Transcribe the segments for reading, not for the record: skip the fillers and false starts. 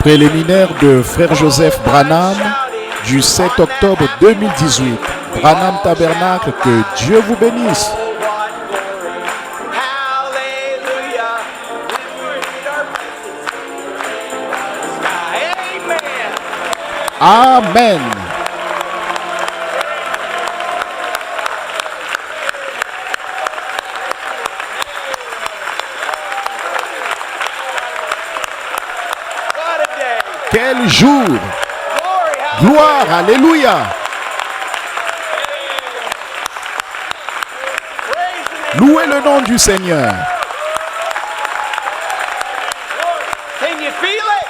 Préliminaire de Frère Joseph Branham du 7 octobre 2018. Branham Tabernacle, que Dieu vous bénisse. Amen. Quel jour! Gloire, alléluia! Louez le nom du Seigneur.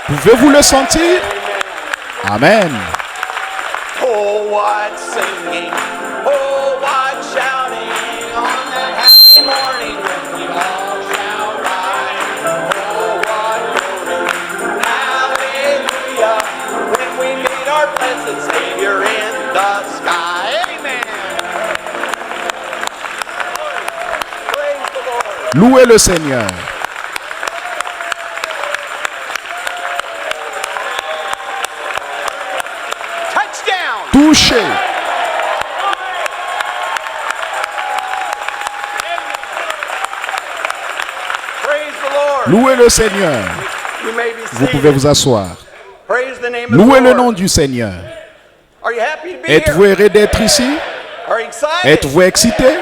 Pouvez-vous le sentir? Amen. Oh, what singing, oh, what shouting on that happy morning when we all shall rise. Oh, what glory, hallelujah, when we meet our blessed Savior in the sky. Amen. Praise the Lord. Louez le Seigneur. Touchez. Louez le Seigneur. Vous pouvez vous asseoir. Louez le nom du Seigneur. Êtes-vous heureux d'être ici? Êtes-vous excité?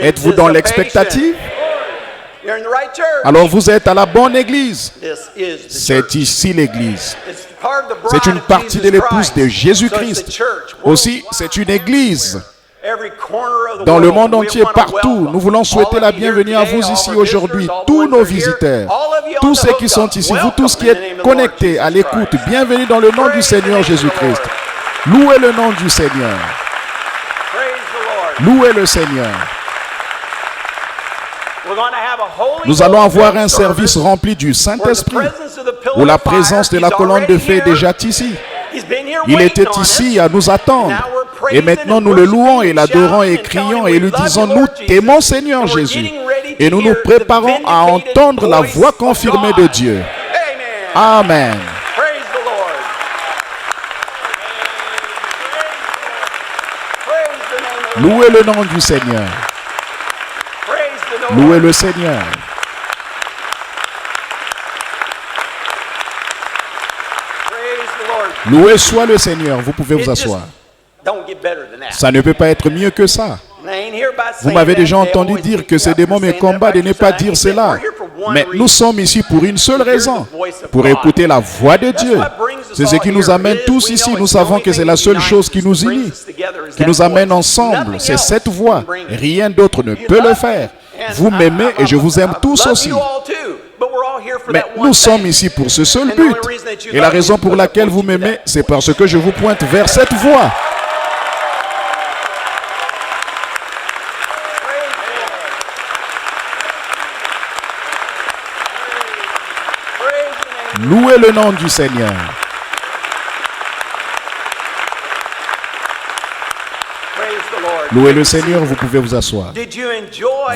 Êtes-vous dans l'expectative? Alors vous êtes à la bonne église. C'est ici l'église. C'est une partie de l'épouse de Jésus-Christ. Aussi, c'est une église. Dans le monde entier, partout, nous voulons souhaiter la bienvenue à vous ici aujourd'hui, tous nos visiteurs, tous ceux qui sont ici, vous tous qui êtes connectés à l'écoute, bienvenue dans le nom du Seigneur Jésus-Christ. Louez le nom du Seigneur. Louez le Seigneur. Nous allons avoir un service rempli du Saint-Esprit, où la présence de la colonne de feu est déjà ici. Il était ici à nous attendre. Et maintenant nous le louons et l'adorons et crions et lui disons, nous t'aimons Seigneur Jésus. Et nous nous préparons à entendre la voix confirmée de Dieu. Amen. Louez le nom du Seigneur. Louez le Seigneur. Loué soit le Seigneur. Vous pouvez vous asseoir. Ça ne peut pas être mieux que ça. Vous m'avez déjà entendu dire que ces démons me combattent de ne pas dire cela. Mais nous sommes ici pour une seule raison, pour écouter la voix de Dieu. C'est ce qui nous amène tous ici. Nous savons que c'est la seule chose qui nous unit, qui nous amène ensemble. C'est cette voix. Rien d'autre ne peut le faire. Vous m'aimez et je vous aime tous aussi. Mais nous sommes ici pour ce seul but. Et la raison pour laquelle vous m'aimez, c'est parce que je vous pointe vers cette voie. Louez le nom du Seigneur. Louez le Seigneur, vous pouvez vous asseoir.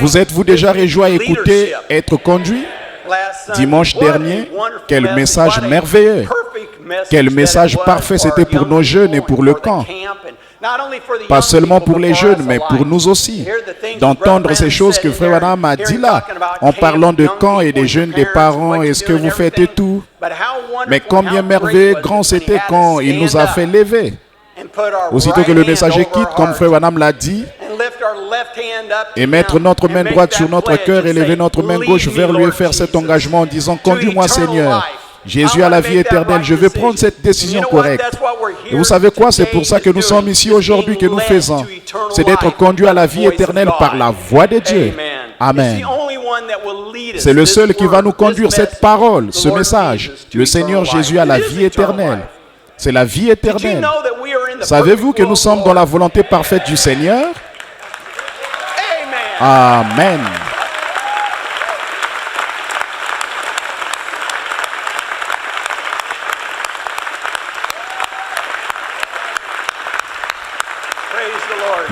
Vous êtes-vous déjà réjoui à écouter, être conduit? Dimanche dernier, quel message merveilleux. Quel message parfait c'était pour nos jeunes et pour le camp. Pas seulement pour les jeunes, mais pour nous aussi. D'entendre ces choses que Frère Branham a dit là, en parlant de camp et des jeunes, des parents, et ce que vous faites et tout. Mais combien merveilleux, grand c'était quand il nous a fait lever. Aussitôt que le messager quitte, comme Frère Branham l'a dit, et mettre notre main droite sur notre cœur et lever notre main gauche vers lui et faire cet engagement en disant, conduis-moi Seigneur. Jésus a la vie éternelle, je vais prendre cette décision correcte. Et vous savez quoi? C'est pour ça que nous sommes ici aujourd'hui, que nous faisons. C'est d'être conduit à la vie éternelle par la voix de Dieu. Amen. C'est le seul qui va nous conduire cette parole, ce message. Le Seigneur Jésus a la vie éternelle. C'est la vie éternelle. Savez-vous que nous sommes dans la volonté parfaite du Seigneur? Amen.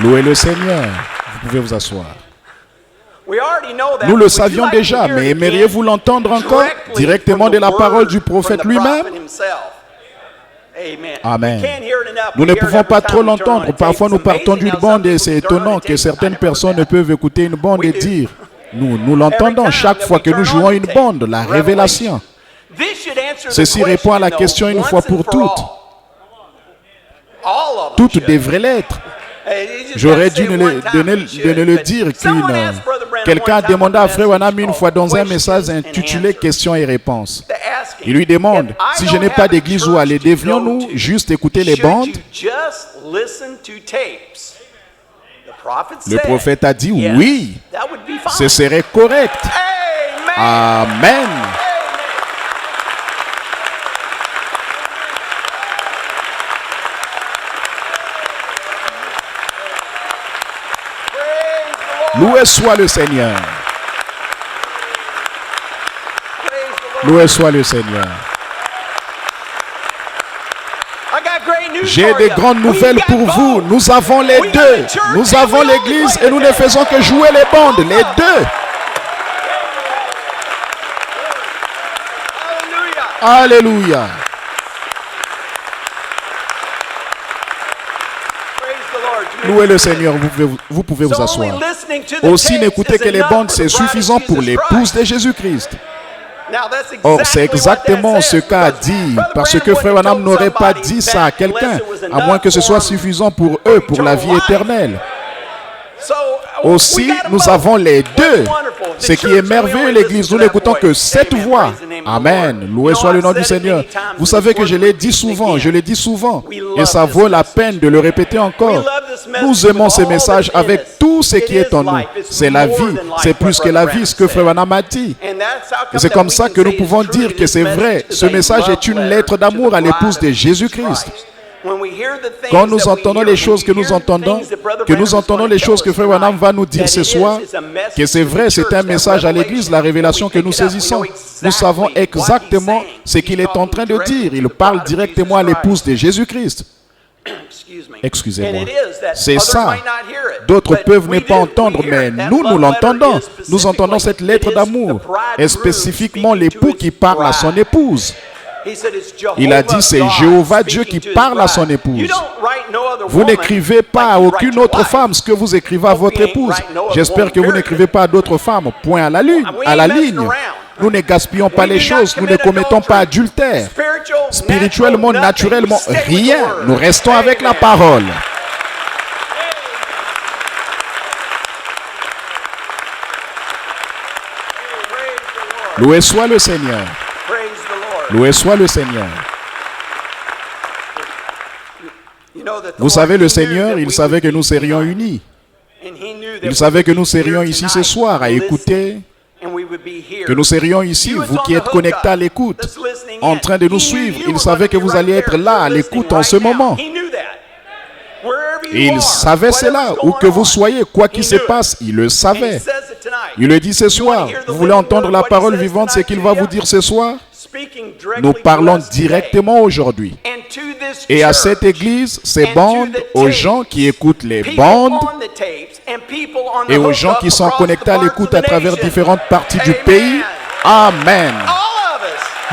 Louez le Seigneur. Vous pouvez vous asseoir. Nous le savions déjà, mais aimeriez-vous l'entendre encore? directement de la parole du prophète lui-même. Amen. Nous ne pouvons pas trop l'entendre. Parfois, nous partons d'une bande et c'est étonnant que certaines personnes ne peuvent écouter une bande et dire, nous l'entendons chaque fois que nous jouons une bande, la révélation. Ceci répond à la question une fois pour toutes. Toutes devraient l'être. J'aurais dû ne le dire qu'une. Quelqu'un a demandé à Frère Branham une fois dans un message intitulé Questions et réponses. Il lui demande, si je n'ai pas d'église où aller, devrions-nous juste écouter les bandes? Le prophète a dit oui, ce serait correct. Amen. Loué soit le Seigneur. Loué soit le Seigneur. J'ai des grandes nouvelles pour vous. Nous avons les deux. Nous avons l'église et nous ne faisons que jouer les bandes. Les deux. Alléluia. Louez le Seigneur, vous pouvez vous asseoir. Aussi, n'écoutez que les bandes, c'est suffisant pour l'épouse de Jésus-Christ. Or, c'est exactement ce qu'a dit, parce que Frère Branham n'aurait pas dit ça à quelqu'un, à moins que ce soit suffisant pour eux, pour la vie éternelle. Aussi, nous avons les deux. Ce qui est merveilleux, l'Église, nous n'écoutons que cette voix. Amen. Loué soit le nom du Seigneur. Vous savez que je l'ai dit souvent, et ça vaut la peine de le répéter encore. Nous aimons ces messages avec tout ce qui est en nous. C'est la vie, c'est plus que la vie, ce que Frère Branham a dit. Et c'est comme ça que nous pouvons dire que c'est vrai. Ce message est une lettre d'amour à l'épouse de Jésus-Christ. Quand nous entendons les choses que nous entendons les choses que Frère Branham va nous dire ce soir, que c'est vrai, c'est un message à l'Église, la révélation que nous saisissons. Nous savons exactement ce qu'il est en train de dire. Il parle directement à l'épouse de Jésus-Christ. Excusez-moi. C'est ça. D'autres peuvent ne pas entendre, mais nous l'entendons. Nous entendons cette lettre d'amour, et spécifiquement l'époux qui parle à son épouse. Il a dit, c'est Jéhovah Dieu qui parle à son épouse. Vous n'écrivez pas à aucune autre femme ce que vous écrivez à votre épouse. J'espère que vous n'écrivez pas à d'autres femmes. Point à la ligne. Nous ne gaspillons pas les choses. Nous ne commettons pas adultère. Spirituellement, naturellement, rien. Nous restons avec la parole. Loué soit le Seigneur. Loué soit le Seigneur. Vous savez, le Seigneur, il savait que nous serions unis. Il savait que nous serions ici ce soir à écouter, que nous serions ici, vous qui êtes connectés à l'écoute, en train de nous suivre. Il savait que vous alliez être là à l'écoute en ce moment. Il savait cela, où que vous soyez, quoi qu'il se passe, il le savait. Il le dit ce soir. Vous voulez entendre la parole vivante, ce qu'il va vous dire ce soir? Nous parlons directement aujourd'hui. Et à cette église, ces bandes, aux gens qui écoutent les bandes et aux gens qui sont connectés à l'écoute à travers différentes parties du pays. Amen.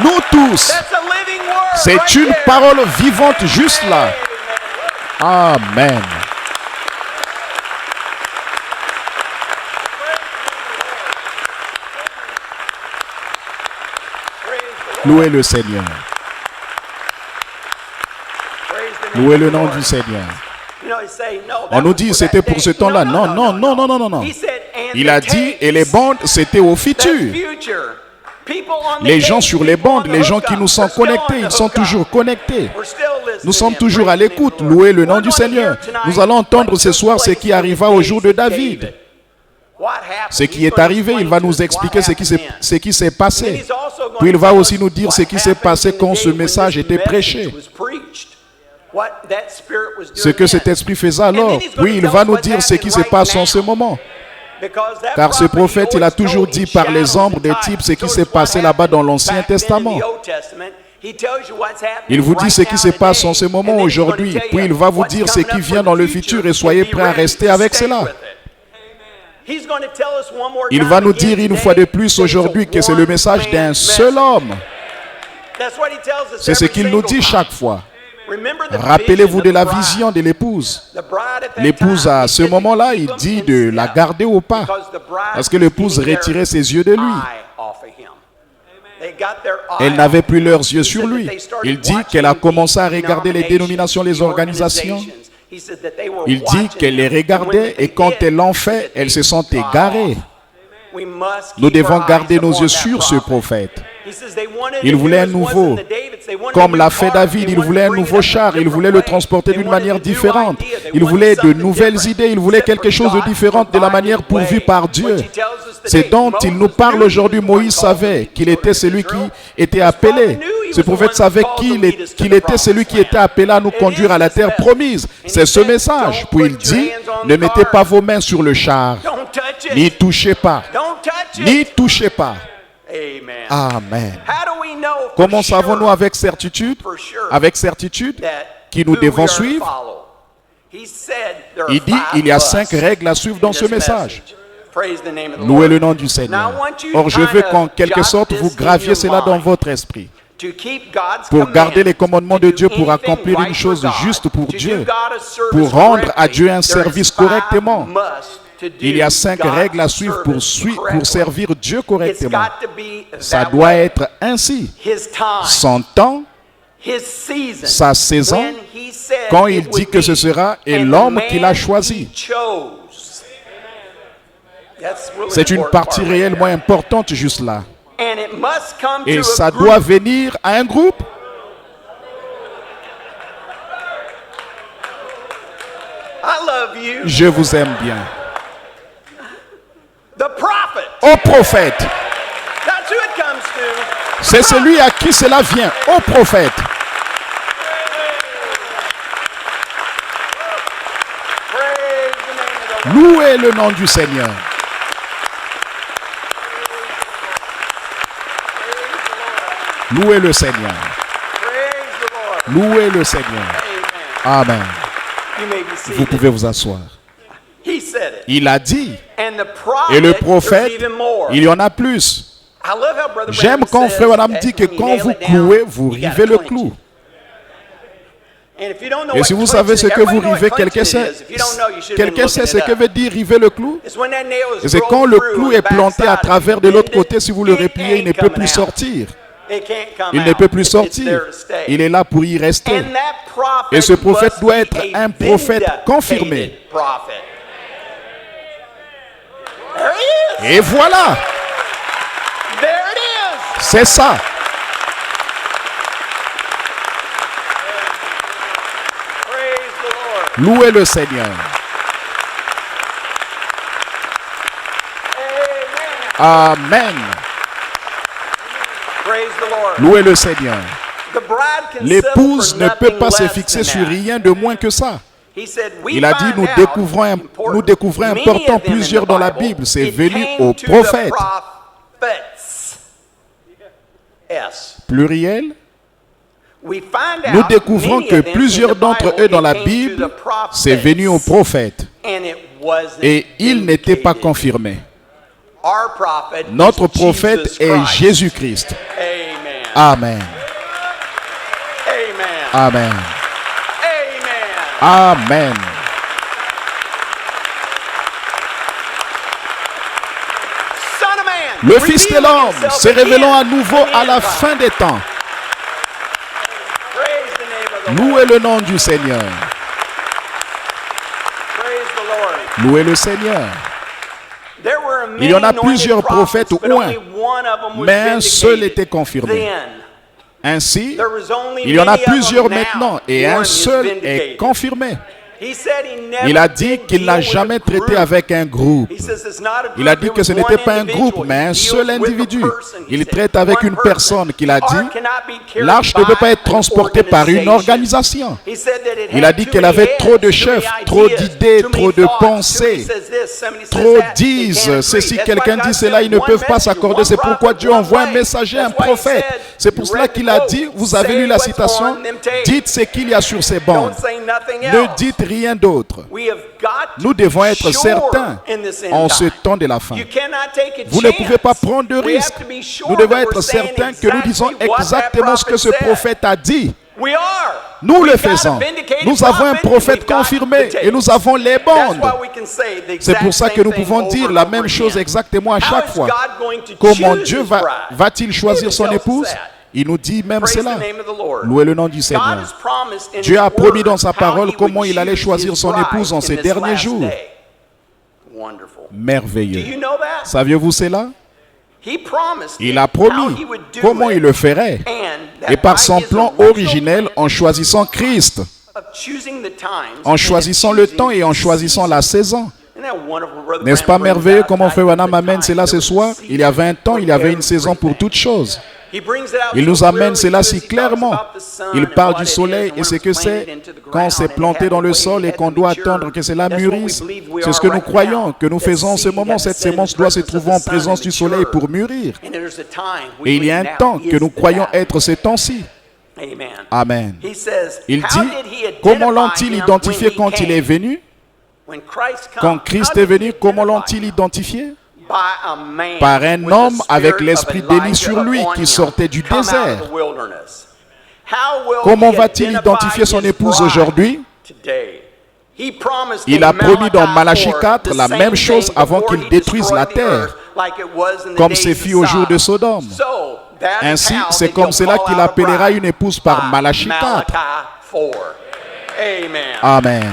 Nous tous. C'est une parole vivante juste là. Amen. Louez le Seigneur. Louez le nom du Seigneur. On nous dit c'était pour ce temps-là. Non. Il a dit, et les bandes, c'était au futur. Les gens sur les bandes, les gens qui nous sont connectés, ils sont toujours connectés. Nous sommes toujours à l'écoute. Louez le nom du Seigneur. Nous allons entendre ce soir ce qui arriva au jour de David. Ce qui est arrivé, il va nous expliquer ce qui s'est passé. Puis il va aussi nous dire ce qui s'est passé quand ce message était prêché. Ce que cet esprit faisait alors. Puis il va nous dire ce qui se passe en ce moment. Car ce prophète, il a toujours dit par les ombres des types ce qui s'est passé là-bas dans l'Ancien Testament. Il vous dit ce qui se passe en ce moment aujourd'hui. Puis il va vous dire ce qui vient dans le futur et soyez prêts à rester avec cela. Il va nous dire une fois de plus aujourd'hui que c'est le message d'un seul homme. C'est ce qu'il nous dit chaque fois. Rappelez-vous de la vision de l'épouse. L'épouse, à ce moment-là, il dit de la garder au pas, parce que l'épouse retirait ses yeux de lui. Elle n'avait plus leurs yeux sur lui. Il dit qu'elle a commencé à regarder les dénominations, les organisations. Il dit qu'elle les regardait et quand elles l'ont fait, elles se sont égarées. Nous devons garder nos yeux sur ce prophète. Il voulait un nouveau, comme l'a fait David, il voulait un nouveau char, il voulait le transporter d'une manière différente. Il voulait de nouvelles idées, il voulait quelque chose de différent de la manière pourvue par Dieu. C'est dont il nous parle aujourd'hui. Moïse savait qu'il était celui qui était appelé. Ce prophète savait qu'il était celui qui était appelé à nous conduire à la terre promise. C'est ce message. Puis il dit, ne mettez pas vos mains sur le char, n'y touchez pas, n'y touchez pas. Amen. Comment savons-nous avec certitude qui nous devons suivre? Il dit, il y a 5 règles à suivre dans ce message. Louez le nom du Seigneur. Or, je veux qu'en quelque sorte, vous graviez cela dans votre esprit. Pour garder les commandements de Dieu, pour accomplir une chose juste pour Dieu, pour rendre à Dieu un service correctement. Il y a 5 règles à suivre pour servir Dieu correctement. Ça doit être ainsi. Son temps, sa saison, quand il dit que ce sera, et l'homme qu'il a choisi. C'est une partie réellement importante juste là. Et ça doit venir à un groupe. Je vous aime bien. Au prophète. C'est celui à qui cela vient. Au prophète. Louez le nom du Seigneur. Louez le Seigneur. Louez le Seigneur. Amen. Vous pouvez vous asseoir. Il a dit. Et le prophète, il y en a plus. J'aime quand frère Branham dit que quand vous clouez, vous rivez le clou. Et si vous savez ce que vous rivez, quelqu'un sait ce que veut dire river le clou? Et c'est quand le clou est planté à travers de l'autre côté, si vous le repliez, il ne peut plus sortir. Il ne peut plus sortir. Il est là pour y rester. Et ce prophète doit être un prophète confirmé. Et voilà. C'est ça. Louez le Seigneur. Amen. Louez le Seigneur. L'épouse ne peut pas se fixer sur rien de moins que ça. Il a dit, nous découvrons important plusieurs dans la Bible. C'est venu au prophète. Pluriel. Nous découvrons que plusieurs d'entre eux dans la Bible, c'est venu au prophète. Et il n'était pas confirmé. Notre prophète est Jésus-Christ. Amen. Amen. Amen. Le Fils de l'homme se révélant à nouveau à la fin des temps. Louez le nom du Seigneur. Louez le Seigneur. Il y en a plusieurs prophètes ou un, mais un seul était confirmé. Ainsi, il y en a plusieurs maintenant et un seul est confirmé. Il a dit qu'il n'a jamais traité avec un groupe. Il a dit que ce n'était pas un groupe, mais un seul individu. Il traite avec une personne qu'il a dit. L'arche ne peut pas être transportée par une organisation. Il a dit qu'elle avait trop de chefs, trop d'idées, trop de pensées. Trop disent ceci, quelqu'un dit cela, ils ne peuvent pas s'accorder. C'est pourquoi Dieu envoie un messager, un prophète. C'est pour cela qu'il a dit, vous avez lu la citation, dites ce qu'il y a sur ces bandes. Ne dites rien d'autre. Nous devons être certains en ce temps de la fin. Vous ne pouvez pas prendre de risques. Nous devons être certains que nous disons exactement ce que ce prophète a dit. Nous le faisons. Nous avons un prophète confirmé et nous avons les bandes. C'est pour ça que nous pouvons dire la même chose exactement à chaque fois. Comment Dieu va-t-il choisir son épouse? Il nous dit même cela. Louez le nom du Seigneur. Dieu a promis dans sa parole comment il allait choisir son épouse en ces derniers jours. Merveilleux. Saviez-vous cela? Il a promis comment il le ferait. Et par son plan originel, en choisissant Christ, en choisissant le temps et en choisissant la saison. N'est-ce pas merveilleux comment Frère Branham amène cela ce soir? Il y avait un temps, il y avait une saison pour toutes choses. Il nous amène cela si clairement. Il parle du soleil et ce que c'est quand c'est planté dans le sol et qu'on doit attendre que cela mûrisse. C'est ce que nous croyons, que nous faisons en ce moment. Cette sémence doit se trouver en présence du soleil pour mûrir. Et il y a un temps que nous croyons être ce temps-ci. Amen. Il dit, comment l'ont-ils identifié quand il est venu? Quand Christ est venu, comment l'ont-ils identifié? Par un homme avec l'esprit d'Élie sur lui qui sortait du désert. Comment va-t-il identifier son épouse aujourd'hui? Il a promis dans Malachie 4 la même chose avant qu'il détruise la terre, comme c'est fait au jour de Sodome. Ainsi, c'est comme cela qu'il appellera une épouse par Malachie 4. Amen.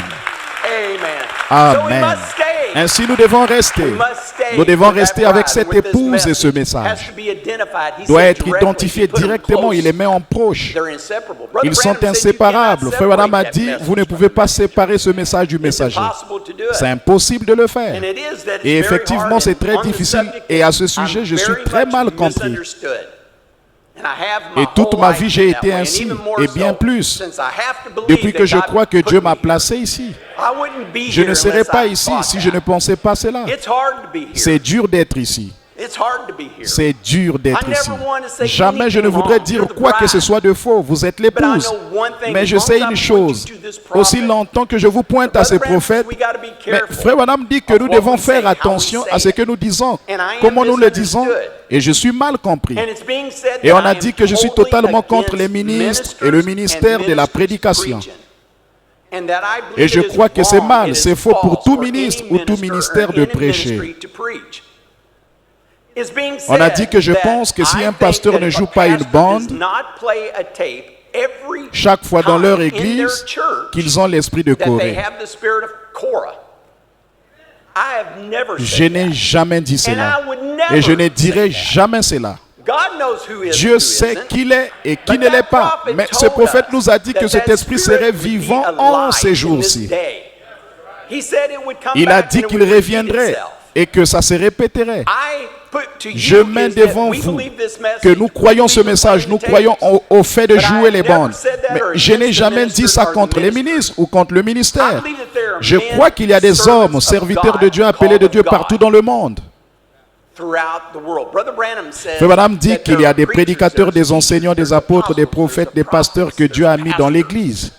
Amen. Ainsi, nous devons rester. Nous devons rester avec cette épouse et ce message doit être identifié directement. Il les met en proche. Ils sont inséparables. Frère Branham a dit, vous ne pouvez pas séparer ce message du messager. C'est impossible de le faire. Et effectivement, c'est très difficile. Et à ce sujet, je suis très mal compris. Et toute ma vie, j'ai été ainsi, et bien plus, depuis que je crois que Dieu m'a placé ici. Je ne serais pas ici si je ne pensais pas cela. C'est dur d'être ici. C'est dur d'être ici. Jamais je ne voudrais dire quoi que ce soit de faux. Vous êtes l'épouse. Mais je sais une chose. Aussi longtemps que je vous pointe à ces prophètes, mais Frère Branham dit que nous devons faire attention à ce que nous disons, comment nous le disons. Et je suis mal compris. Et on a dit que je suis totalement contre les ministres et le ministère de la prédication. Et je crois que c'est mal, c'est faux pour tout ministre ou tout ministère de prêcher. On a dit que je pense que si un pasteur ne joue pas une bande, chaque fois dans leur église, qu'ils ont l'esprit de Corée. Je n'ai jamais dit cela. Et je ne dirai jamais cela. Dieu sait qui l'est et qui ne l'est pas. Mais ce prophète nous a dit que cet esprit serait vivant en ces jours-ci. Il a dit qu'il reviendrait et que ça se répéterait. Je mets devant vous que nous croyons ce message, nous croyons au fait de jouer les bandes. Mais je n'ai jamais dit ça contre les ministres ou contre le ministère. Je crois qu'il y a des hommes, serviteurs de Dieu, appelés de Dieu partout dans le monde. Frère Branham dit qu'il y a des prédicateurs, des enseignants, des apôtres, des prophètes, des pasteurs que Dieu a mis dans l'église.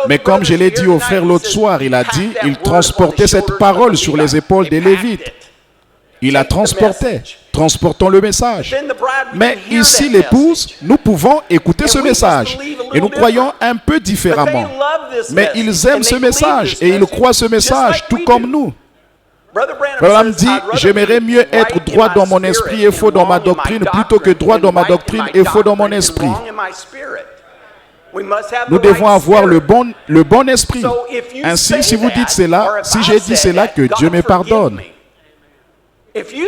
Mais comme je l'ai dit au frère l'autre soir, il a dit, il transportait cette parole sur les épaules des Lévites. Il la transportait. Transportons le message. Mais ici, l'épouse, nous pouvons écouter ce message. Et nous croyons un peu différemment. Mais ils aiment ce message et ils croient ce message tout comme nous. Branham dit, j'aimerais mieux être droit dans mon esprit et faux dans ma doctrine plutôt que droit dans ma doctrine et faux dans mon esprit. Nous devons avoir le bon esprit. Ainsi, si vous dites cela, si j'ai dit cela, que Dieu me pardonne.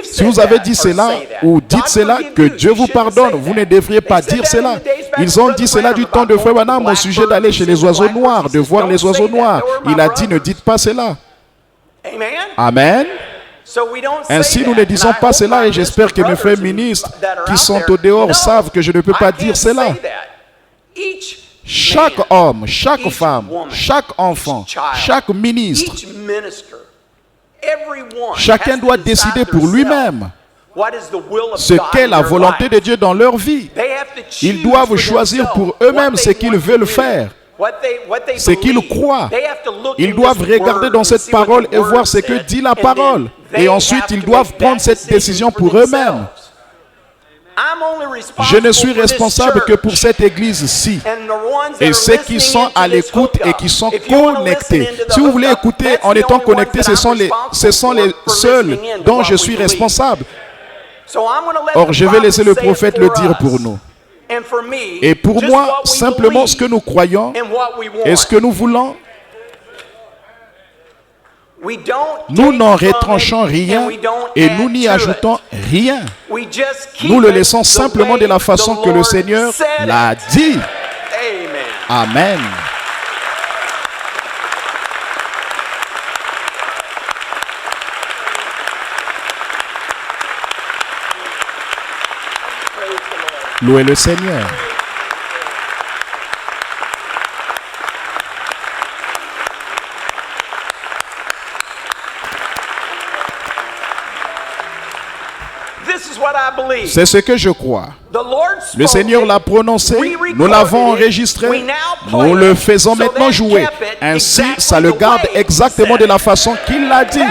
Si vous avez dit cela ou dites cela, que Dieu vous pardonne, vous ne devriez pas dire cela. Ils ont dit cela du temps de Frère Branham au sujet d'aller chez les oiseaux noirs, de voir les oiseaux noirs. Il a dit, ne dites pas cela. Amen. Ainsi, nous ne disons pas cela et j'espère que mes frères ministres qui sont au dehors savent que je ne peux pas dire cela. Chaque homme, chaque femme, chaque enfant, chaque ministre, chacun doit décider pour lui-même ce qu'est la volonté de Dieu dans leur vie. Ils doivent choisir pour eux-mêmes ce qu'ils veulent faire. ce qu'ils croient. Ils doivent regarder dans cette parole et voir ce que dit la parole. Et ensuite, ils doivent prendre cette décision pour eux-mêmes. Je ne suis responsable que pour cette église-ci. Et ceux qui sont à l'écoute et qui sont connectés. Si vous voulez écouter en étant connectés, ce sont les seuls dont je suis responsable. Or, je vais laisser le prophète le dire pour nous. Et pour moi, simplement ce que nous croyons et ce que nous voulons, nous n'en retranchons rien et nous n'y ajoutons rien. Nous le laissons simplement de la façon que le Seigneur l'a dit. Amen. Louez le Seigneur. C'est ce que je crois. Le Seigneur l'a prononcé, nous l'avons enregistré, nous le faisons maintenant jouer. Ainsi, ça le garde exactement de la façon qu'il l'a dit.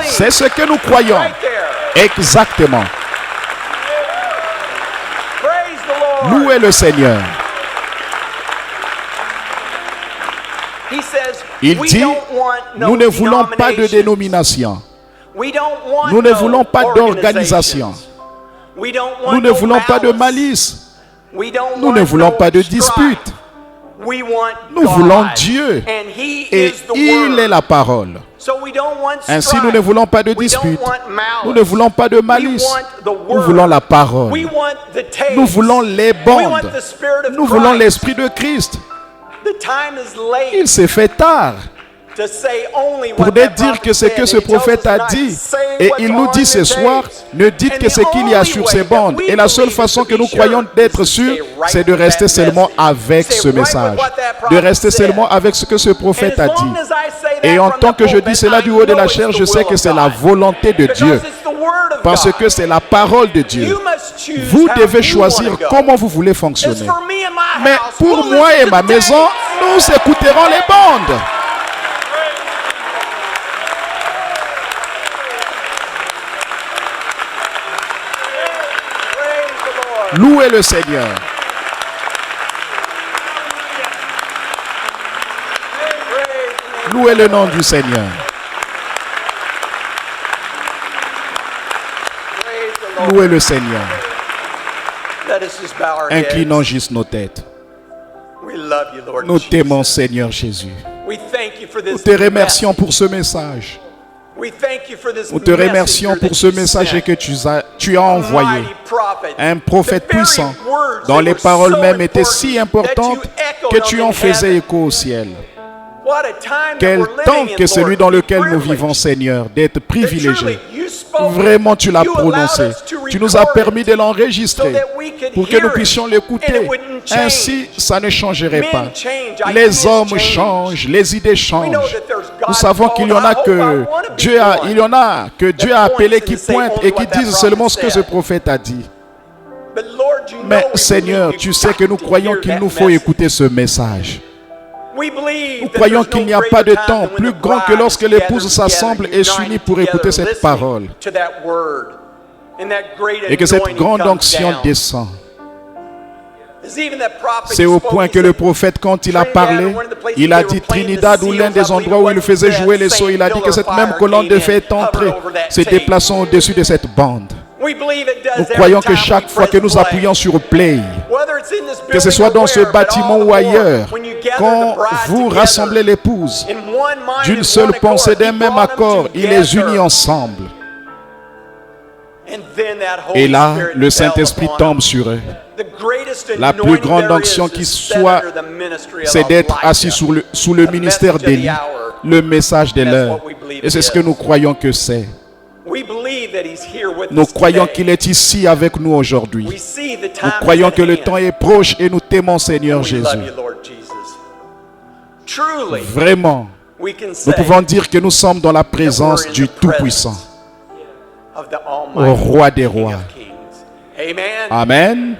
C'est ce que nous croyons. Exactement. Louez le Seigneur. Il dit, nous ne voulons pas de dénomination. Nous ne voulons pas d'organisation. Nous ne voulons pas de malice. Nous ne voulons pas de dispute. Nous voulons Dieu. Et il est la parole. Ainsi, nous ne voulons pas de dispute. Nous ne voulons pas de malice. Nous voulons la parole. Nous voulons les bandes. Nous voulons l'Esprit de Christ. Il s'est fait tard pour dire que ce que ce prophète a dit. Et il nous dit ce soir, ne dites que ce qu'il y a sur ces bandes. Et la seule façon que nous croyons d'être sûrs, c'est de rester seulement avec ce message. De rester seulement avec ce que ce prophète a dit. Et en tant que je dis cela du haut de la chair, je sais que c'est la volonté de Dieu. Parce que c'est la parole de Dieu. Vous devez choisir comment vous voulez fonctionner. Mais pour moi et ma maison, nous écouterons les bandes. Louez le Seigneur. Louez le nom du Seigneur. Louez le Seigneur. Inclinons juste nos têtes. Nous t'aimons, Seigneur Jésus. Nous te remercions pour ce message. Nous te remercions pour ce message que tu as envoyé. Un prophète puissant, dont les paroles même étaient si importantes que tu en faisais écho au ciel. Quel temps que celui dans lequel nous vivons, Seigneur, d'être privilégiés. Vraiment, tu l'as prononcé. Tu nous as permis de l'enregistrer pour que nous puissions l'écouter. Ainsi, ça ne changerait pas. Les hommes changent, les idées changent. Nous savons qu'il y en a que Dieu a appelé qui pointent et qui disent seulement ce que ce prophète a dit. Mais Seigneur, tu sais que nous croyons qu'il nous faut écouter ce message. Nous croyons qu'il n'y a pas de temps plus grand que lorsque l'épouse s'assemble et s'unit pour écouter cette parole. Et que cette grande onction descend. C'est au point que le prophète, quand il a parlé, il a dit Trinidad ou l'un des endroits où il faisait jouer les sceaux. Il a dit que cette même colonne devait entrer, se déplaçant au-dessus de cette bande. Nous croyons que chaque fois que nous appuyons sur Play, que ce soit dans ce bâtiment ou ailleurs, quand vous rassemblez l'épouse d'une seule pensée, d'un même accord, il les unit ensemble. Et là, le Saint-Esprit tombe sur eux. La plus grande onction qui soit, c'est d'être assis sous le ministère d'Élie, le message de l'heure. Et c'est ce que nous croyons que c'est. Nous croyons qu'il est ici avec nous aujourd'hui. Nous croyons que le temps est proche et nous t'aimons, Seigneur Jésus. Vraiment, nous pouvons dire que nous sommes dans la présence du Tout-Puissant, au Roi des Rois. Amen.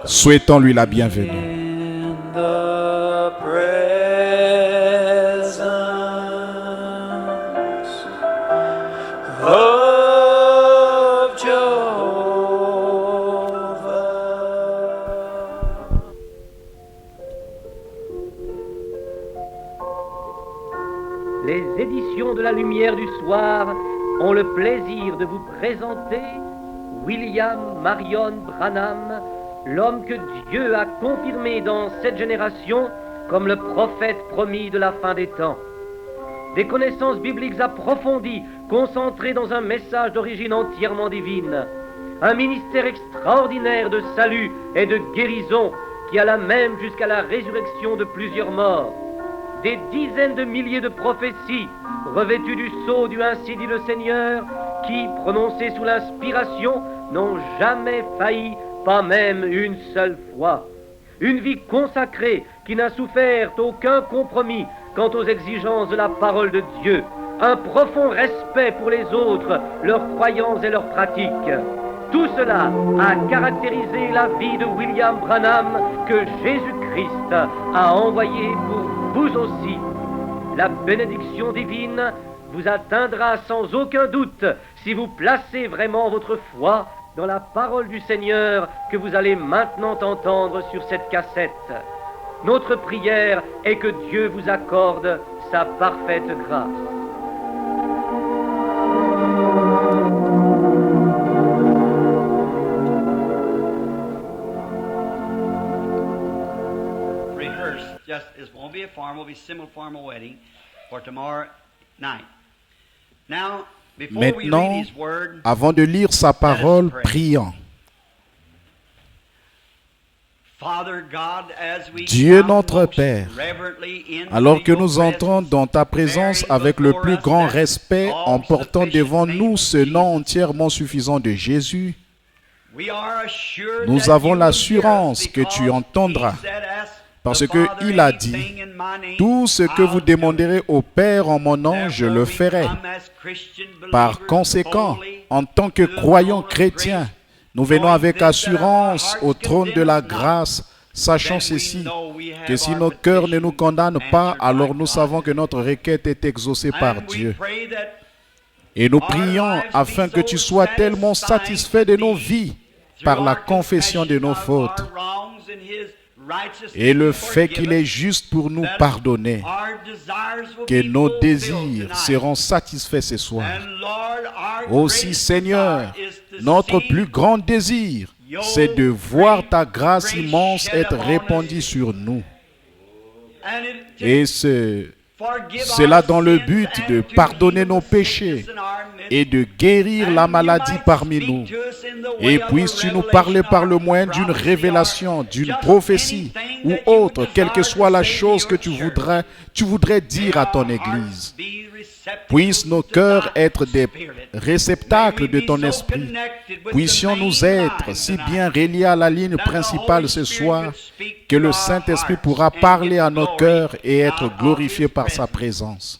Souhaitons-lui la bienvenue. the presence of Jehovah. Les éditions de la Lumière du Soir ont le plaisir de vous présenter William Marion Branham, l'homme que Dieu a confirmé dans cette génération comme le prophète promis de la fin des temps. Des connaissances bibliques approfondies, concentrées dans un message d'origine entièrement divine. Un ministère extraordinaire de salut et de guérison qui alla même jusqu'à la résurrection de plusieurs morts. Des dizaines de milliers de prophéties revêtues du sceau du ainsi dit le Seigneur, qui, prononcées sous l'inspiration, n'ont jamais failli, pas même une seule fois. Une vie consacrée qui n'a souffert aucun compromis quant aux exigences de la parole de Dieu. Un profond respect pour les autres, leurs croyances et leurs pratiques. Tout cela a caractérisé la vie de William Branham que Jésus-Christ a envoyé pour vous aussi. La bénédiction divine vous atteindra sans aucun doute si vous placez vraiment votre foi dans la parole du Seigneur que vous allez maintenant entendre sur cette cassette. Notre prière est que Dieu vous accorde sa parfaite grâce. Rehearse, just it won't be a formal, will be simple formal wedding for tomorrow night. Now, before we Maintenant, read His word, avant de lire sa parole, prions. Father God, as we Dieu come notre most Père, reverently into alors que your nous entrons presence, dans ta présence avec le plus grand respect, en portant devant nous ce nom entièrement suffisant de Jésus, we are assured nous that avons you will l'assurance hear us que tu because entendras. He said, "Ask Parce the que Father il a anything dit, in my name, tout ce que I'll vous do it." demanderez au Père en mon nom, je le Therefore, we ferai. come as Christian Par believers conséquent, boldly en tant que to the croyants throne of chrétiens, grace, nous venons knowing avec this, that assurance our au hearts trône de la condemn us not, grâce, sachant then we ceci, know we have que si our nos cœurs ne petition nous condamnent pas, answered alors by nous God. savons que notre requête est exaucée par And we Dieu. pray that Et nous our prions lives afin be que so tu sois tellement satisfying satisfait de to nos thee vies through par la our confession de nos confession of fautes our wrongs and His righteousness et le to fait forgive qu'il est us, juste pour nous that pardonner, our desires will que be nos fulfilled désirs tonight. seront satisfaits ce soir. And Lord, our Aussi, greatest Seigneur, desire is to notre see plus grand désir, c'est de voir ta grâce immense être répandue sur nous. and it- Et forgive cela our dans le sins but and de to pardonner heal nos the péchés sickness in our midst. et de guérir And la you maladie might parmi speak nous. to us in the way Et of a puisses-tu nous revelation parler par le or moyen d'une prophecy révélation, or d'une just prophétie anything ou that you autre, quelle que desire soit to la say to chose your que tu church. voudrais dire à ton May our Église. hearts be receptive Puissent nos to cœurs thy être des spirit. réceptacles de May we ton be so esprit. connected with the Puissions-nous main être line si tonight bien reliés à la ligne that the principale Holy ce Spirit soir would speak que to le our Saint-Esprit hearts pourra and parler give à nos glory cœurs et être out of glorifié His par sa presence. présence.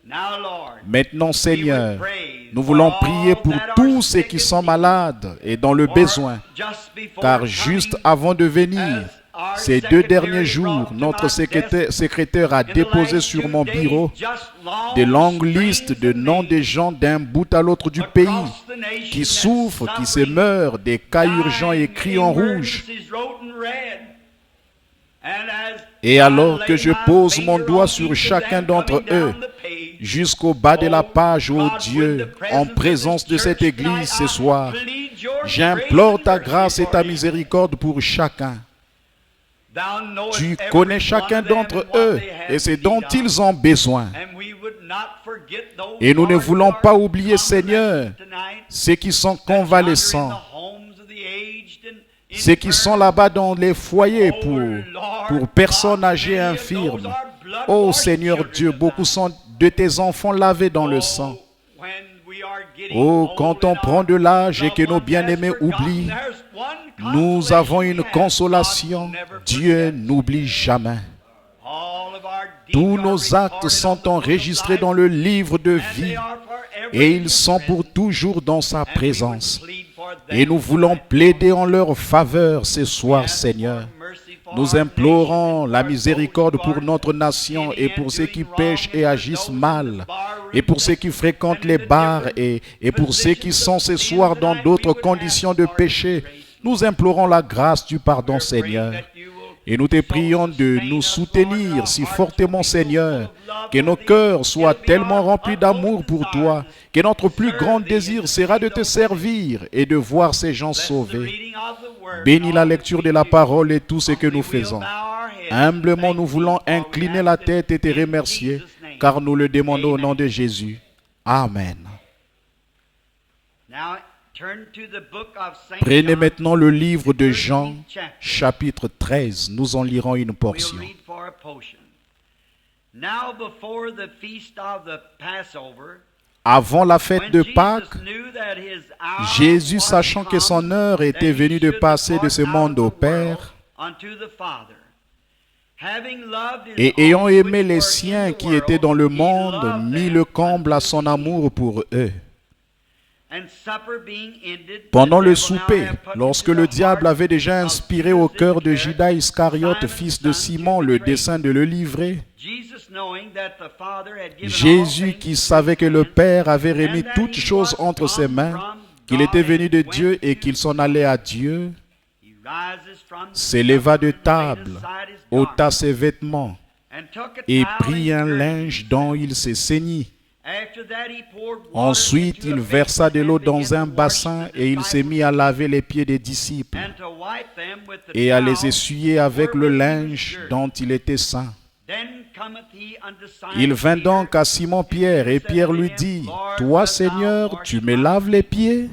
Now, Lord, Maintenant, Seigneur, we would pray nous voulons for prier all pour that are tous ceux sick qui and sont needy, malades et dans le for besoin, just before car coming, juste avant de venir, as our ces 2 secretary derniers jours, brought to notre my secrétaire a in the déposé last sur 2 mon days bureau just long des longues strings listes de of noms names des gens d'un bout à l'autre du pays across the nation qui that souffrent, qui se suffering, meurent, des cas urgents dying, écrits en rouge. emergencies wrote in red. And as Et I alors lay que je my pose mon finger doigt on sur each of chacun them d'entre coming down eux, the page, jusqu'au bas de la page, ô God, Dieu, with the presence en of this présence de cette church Église tonight, ce I soir, plead your j'implore grace ta and grâce et mercy ta for them. miséricorde pour chacun. Thou knowest Tu every connais one chacun of them d'entre and what eux they have et c'est need dont of. ils ont besoin. And we would not forget those, Et nous ne Lord, voulons who pas are oublier, Seigneur, convalescent tonight, ceux qui sont that yonder convalescents, in the homes of the aged and ceux qui sont infirm. là-bas dans les foyers Oh, pour Lord personnes God, âgées et many of those infirmes. are blood Oh washed Seigneur children Dieu, of beaucoup thine. sont de tes enfants lavés dans le sang. Oh, when we are getting Oh, old quand and on prend our de l'âge et loved que nos one bien-aimés has forgotten, oublient, there's one nous consolation avons we une have. consolation. God never Dieu forgets. n'oublie jamais. All of our deeds Tous are nos actes recorded sont on the book of enregistrés life, dans le livre de and vie they are forever et in ils His sont pour presence. toujours dans sa And we would présence. plead for them Et nous voulons tonight. plaider en leur faveur ce soir, Ask Seigneur. for mercy for Nous implorons la miséricorde pour notre nation et pour ceux qui pêchent et agissent mal, et pour ceux qui fréquentent les bars et pour ceux qui sont ce soir dans d'autres conditions de péché. Nous implorons la grâce du pardon, Seigneur. Et nous te prions de nous soutenir si fortement, Seigneur, que nos cœurs soient tellement remplis d'amour pour toi, que notre plus grand désir sera de te servir et de voir ces gens sauvés. Bénis la lecture de la parole et tout ce que nous faisons. Humblement, nous voulons incliner la tête et te remercier, car nous le demandons au nom de Jésus. Amen. Prenez maintenant le livre de Jean, chapitre 13. Nous en lirons une portion. Avant la fête de Pâques, Jésus, sachant que son heure était venue de passer de ce monde au Père, et ayant aimé les siens qui étaient dans le monde, mit le comble à son amour pour eux. Pendant le souper, lorsque le diable avait déjà inspiré au cœur de Judas Iscariote, fils de Simon, le dessein de le livrer, Jésus, qui savait que le Père avait remis toutes choses entre ses mains, qu'il était venu de Dieu et qu'il s'en allait à Dieu, s'éleva de table, ôta ses vêtements et prit un linge dont il se ceignit. Ensuite, il versa de l'eau dans un bassin et il s'est mis à laver les pieds des disciples et à les essuyer avec le linge dont il était saint. Il vint donc à Simon-Pierre et Pierre lui dit, « Toi, Seigneur, tu me laves les pieds ?»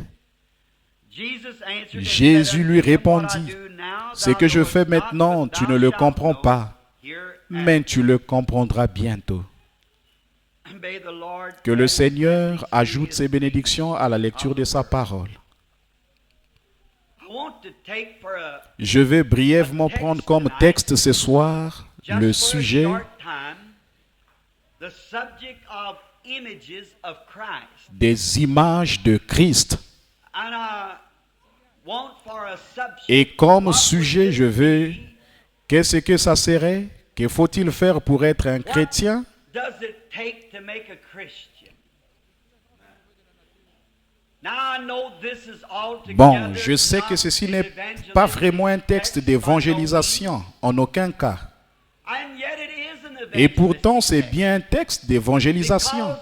Jésus lui répondit, « Ce que je fais maintenant, tu ne le comprends pas, mais tu le comprendras bientôt. » Que le Seigneur ajoute ses bénédictions à la lecture de sa parole. Je vais brièvement prendre comme texte ce soir le sujet des images de Christ. Et comme sujet, je veux, qu'est-ce que ça serait? Que faut-il faire pour être un chrétien? Bon, je sais que ceci n'est pas vraiment un texte d'évangélisation, en aucun cas. Et pourtant, c'est bien un texte d'évangélisation.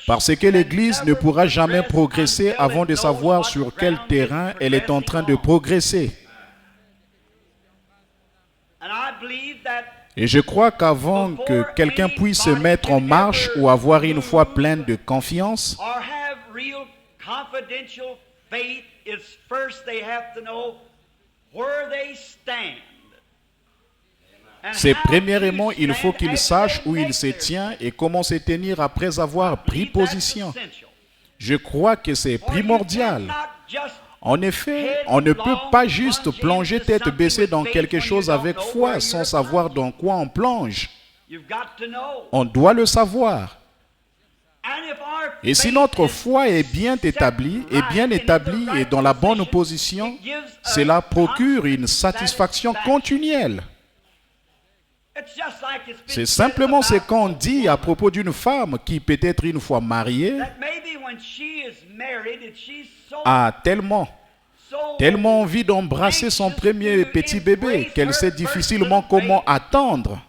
Parce que l'Église ne pourra jamais progresser avant de savoir sur quel terrain elle est en train de progresser. Et je crois qu'avant que quelqu'un puisse se mettre en marche ou avoir une foi pleine de confiance, c'est premièrement, il faut qu'il sache où il se tient et comment se tenir après avoir pris position. Je crois que c'est primordial. En effet, on ne peut pas juste plonger tête baissée dans quelque chose avec foi sans savoir dans quoi on plonge. On doit le savoir. Et si notre foi est bien établie et dans la bonne position, cela procure une satisfaction continuelle. C'est simplement ce qu'on dit à propos d'une femme qui peut être une fois mariée a tellement envie d'embrasser son premier petit bébé qu'elle sait difficilement comment attendre.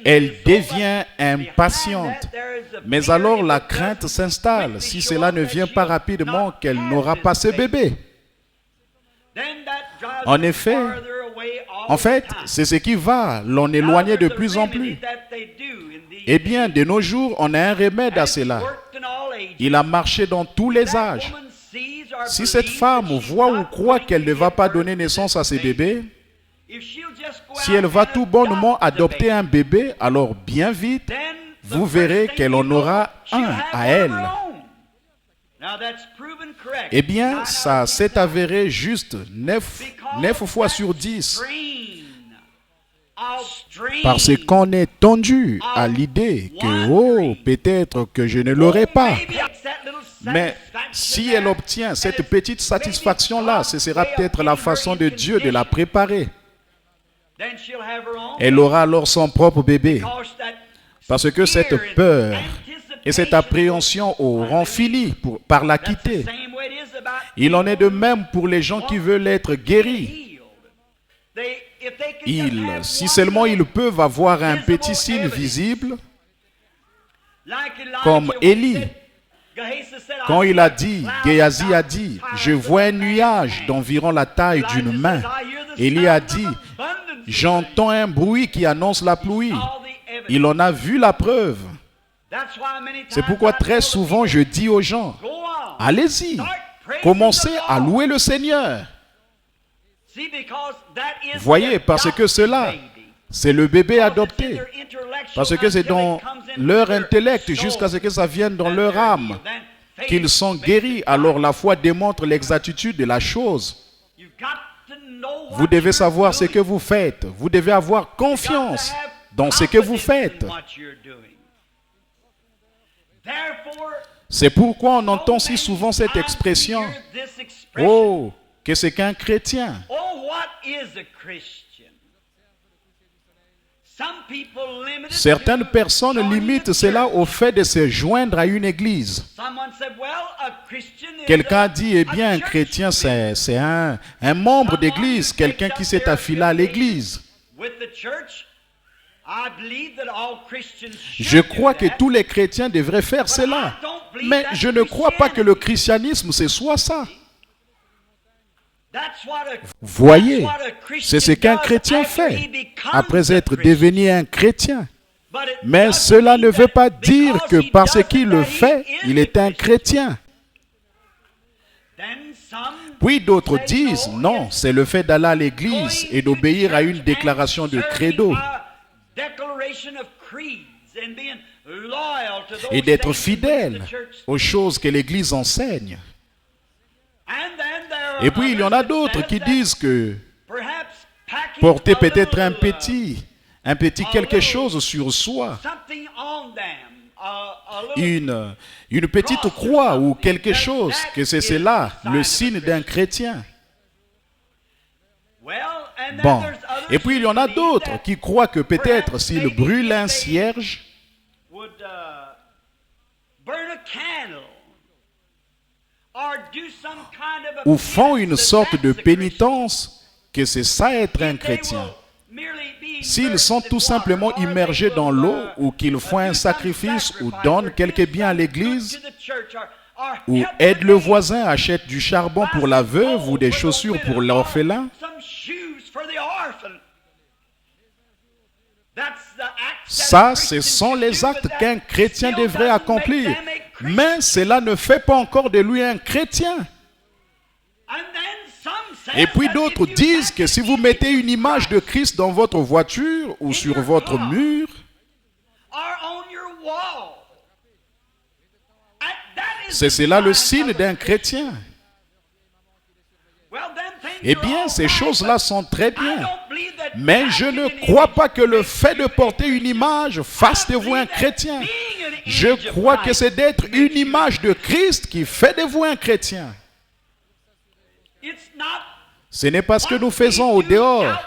Elle devient impatiente. Mais alors la crainte s'installe. Si cela ne vient pas rapidement, qu'elle n'aura pas ce bébé. En fait, c'est ce qui va l'en éloigner de plus en plus. Eh bien, de nos jours, on a un remède à cela. Il a marché dans tous les âges. Si cette femme voit ou croit qu'elle ne va pas donner naissance à ses bébés, si elle va tout bonnement adopter un bébé, alors bien vite, vous verrez qu'elle en aura un à elle. Eh bien, ça s'est avéré juste 9 fois sur 10. Parce qu'on est tendu à l'idée que, oh, peut-être que je ne l'aurai pas. Mais si elle obtient cette petite satisfaction-là, ce sera peut-être la façon de Dieu de la préparer. Elle aura alors son propre bébé. Parce que cette peur et cette appréhension auront fini par la quitter. Il en est de même pour les gens qui veulent être guéris. Si seulement ils peuvent avoir un petit signe visible, comme Élie, quand il a dit, Géasi a dit, je vois un nuage d'environ la taille d'une main. Élie a dit, j'entends un bruit qui annonce la pluie. Il en a vu la preuve. C'est pourquoi très souvent je dis aux gens, allez-y, commencez à louer le Seigneur. Voyez, parce que cela, c'est le bébé adopté. Parce que c'est dans leur intellect jusqu'à ce que ça vienne dans leur âme qu'ils sont guéris. Alors la foi démontre l'exactitude de la chose. Vous devez savoir ce que vous faites. Vous devez avoir confiance dans ce que vous faites. C'est pourquoi on entend si souvent cette expression. Oh, qu'est-ce qu'un chrétien? Certaines personnes limitent cela au fait de se joindre à une église. Quelqu'un dit, eh bien, un chrétien, c'est un membre d'église, quelqu'un qui s'est affilié à l'église. Je crois que tous les chrétiens devraient faire cela. Mais je ne crois pas que le christianisme, ce soit ça. Voyez, c'est ce qu'un chrétien fait après être devenu un chrétien. Mais cela ne veut pas dire que parce qu'il le fait, il est un chrétien. Puis d'autres disent, non, c'est le fait d'aller à l'église et d'obéir à une déclaration de credo et d'être fidèle aux choses que l'église enseigne. Et puis il y en a d'autres qui disent que porter peut-être un petit quelque chose sur soi, une petite croix ou quelque chose, que c'est cela, le signe d'un chrétien. Bon, et puis il y en a d'autres qui croient que peut-être s'ils brûlent un cierge, ou font une sorte de pénitence, que c'est ça être un chrétien. S'ils sont tout simplement immergés dans l'eau, ou qu'ils font un sacrifice, ou donnent quelques biens à l'église, ou aident le voisin, achètent du charbon pour la veuve, ou des chaussures pour l'orphelin, ça, ce sont les actes qu'un chrétien devrait accomplir. Mais cela ne fait pas encore de lui un chrétien. Et puis d'autres disent que si vous mettez une image de Christ dans votre voiture ou sur votre mur, c'est cela le signe d'un chrétien. Eh bien, ces choses-là sont très bien. Mais je ne crois pas que le fait de porter une image fasse de vous un chrétien. Je crois que c'est d'être une image de Christ qui fait de vous un chrétien. Ce n'est pas ce que nous faisons au dehors.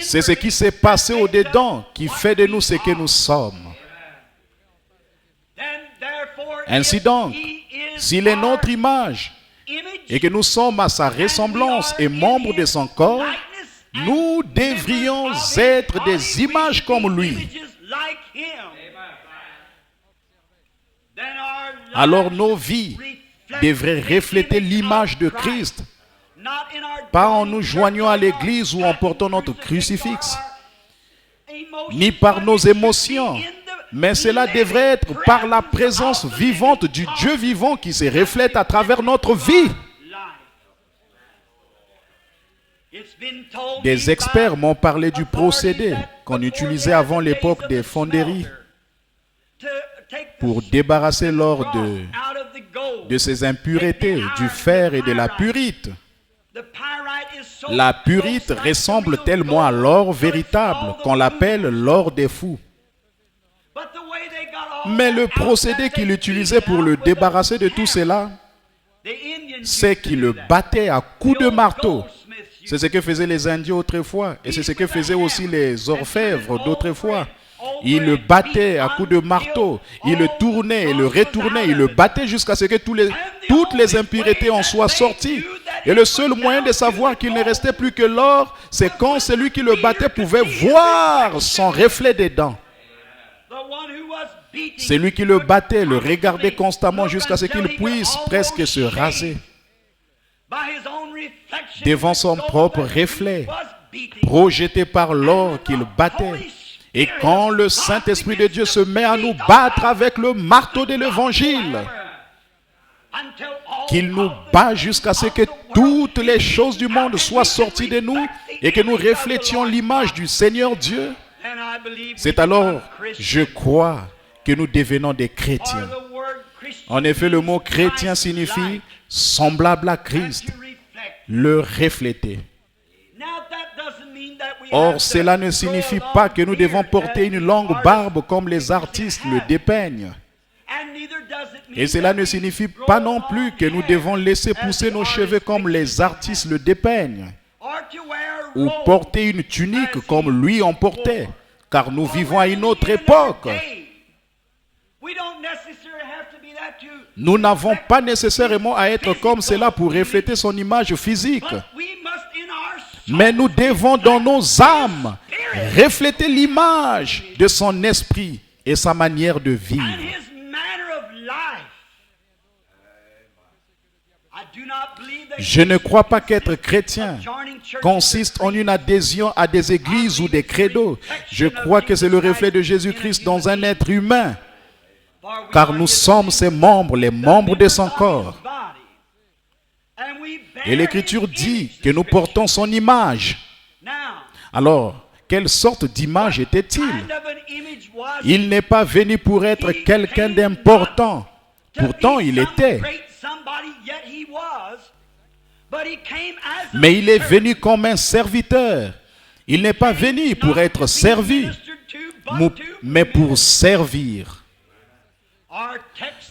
C'est ce qui s'est passé au dedans qui fait de nous ce que nous sommes. Ainsi donc, s'il est notre image et que nous sommes à sa ressemblance et membres de son corps, nous devrions être des images comme lui. Alors nos vies devraient refléter l'image de Christ, pas en nous joignant à l'église ou en portant notre crucifix, ni par nos émotions, mais cela devrait être par la présence vivante du Dieu vivant qui se reflète à travers notre vie. Des experts m'ont parlé du procédé qu'on utilisait avant l'époque des fonderies pour débarrasser l'or de ses impuretés, du fer et de la pyrite. La pyrite ressemble tellement à l'or véritable qu'on l'appelle l'or des fous. Mais le procédé qu'il utilisait pour le débarrasser de tout cela, c'est qu'il le battait à coups de marteau. C'est ce que faisaient les Indiens autrefois. Et c'est ce que faisaient aussi les orfèvres d'autrefois. Il le battait à coups de marteau. Il le tournait et le retournait. Il le battait jusqu'à ce que toutes les impuretés en soient sorties. Et le seul moyen de savoir qu'il ne restait plus que l'or, c'est quand celui qui le battait pouvait voir son reflet des dents. Celui qui le battait le regardait constamment jusqu'à ce qu'il puisse presque se raser. Devant son propre reflet, projeté par l'or qu'il battait. Et quand le Saint-Esprit de Dieu se met à nous battre avec le marteau de l'Évangile, qu'il nous bat jusqu'à ce que toutes les choses du monde soient sorties de nous et que nous reflétions l'image du Seigneur Dieu, c'est alors, je crois, que nous devenons des chrétiens. En effet, le mot chrétien signifie semblable à Christ, le refléter. Or, cela ne signifie pas que nous devons porter une longue barbe comme les artistes le dépeignent. Et cela ne signifie pas non plus que nous devons laisser pousser nos cheveux comme les artistes le dépeignent, ou porter une tunique comme lui en portait, car nous vivons à une autre époque. Nous n'avons pas nécessairement à être comme cela pour refléter son image physique. Mais nous devons dans nos âmes refléter l'image de son esprit et sa manière de vivre. Je ne crois pas qu'être chrétien consiste en une adhésion à des églises ou des credos. Je crois que c'est le reflet de Jésus-Christ dans un être humain. Car nous sommes ses membres, les membres de son corps. Et l'Écriture dit que nous portons son image. Alors, quelle sorte d'image était-il? Il n'est pas venu pour être quelqu'un d'important. Pourtant, il était. Mais il est venu comme un serviteur. Il n'est pas venu pour être servi, mais pour servir.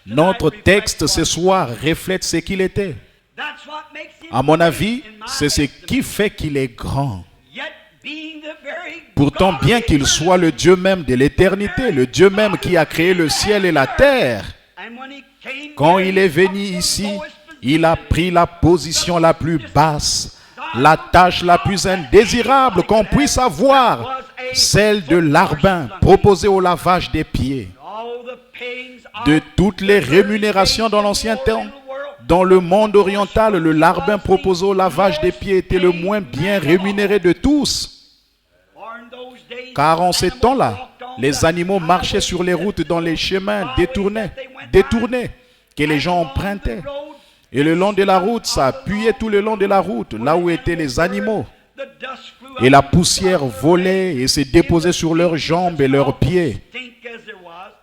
Notre texte ce soir reflète ce qu'il était. À mon avis, c'est ce qui fait qu'il est grand. Pourtant, bien qu'il soit le Dieu même de l'éternité, le Dieu même qui a créé le ciel et la terre, quand il est venu ici, il a pris la position la plus basse, la tâche la plus indésirable qu'on puisse avoir, celle de larbin proposé au lavage des pieds. De toutes les rémunérations dans l'ancien temps, dans le monde oriental, le larbin proposé au lavage des pieds était le moins bien rémunéré de tous. Car en ces temps-là, les animaux marchaient sur les routes dans les chemins détournés, que les gens empruntaient. Et le long de la route, ça appuyait tout le long de la route, là où étaient les animaux. Et la poussière volait et se déposait sur leurs jambes et leurs pieds.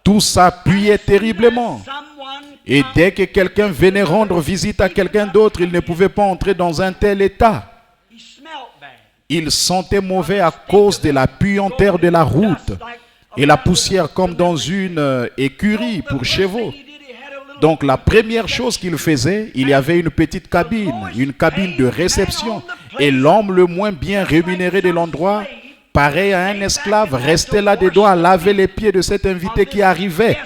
Tout s'appuyait terriblement. Et dès que quelqu'un venait rendre visite à quelqu'un d'autre, il ne pouvait pas entrer dans un tel état. Il sentait mauvais à cause de la puanteur de la route et la poussière comme dans une écurie pour chevaux. Donc la première chose qu'il faisait, il y avait une petite cabine, une cabine de réception. Et l'homme le moins bien rémunéré de l'endroit, pareil à un esclave, restait là-dedans à laver les pieds de cet invité qui arrivait.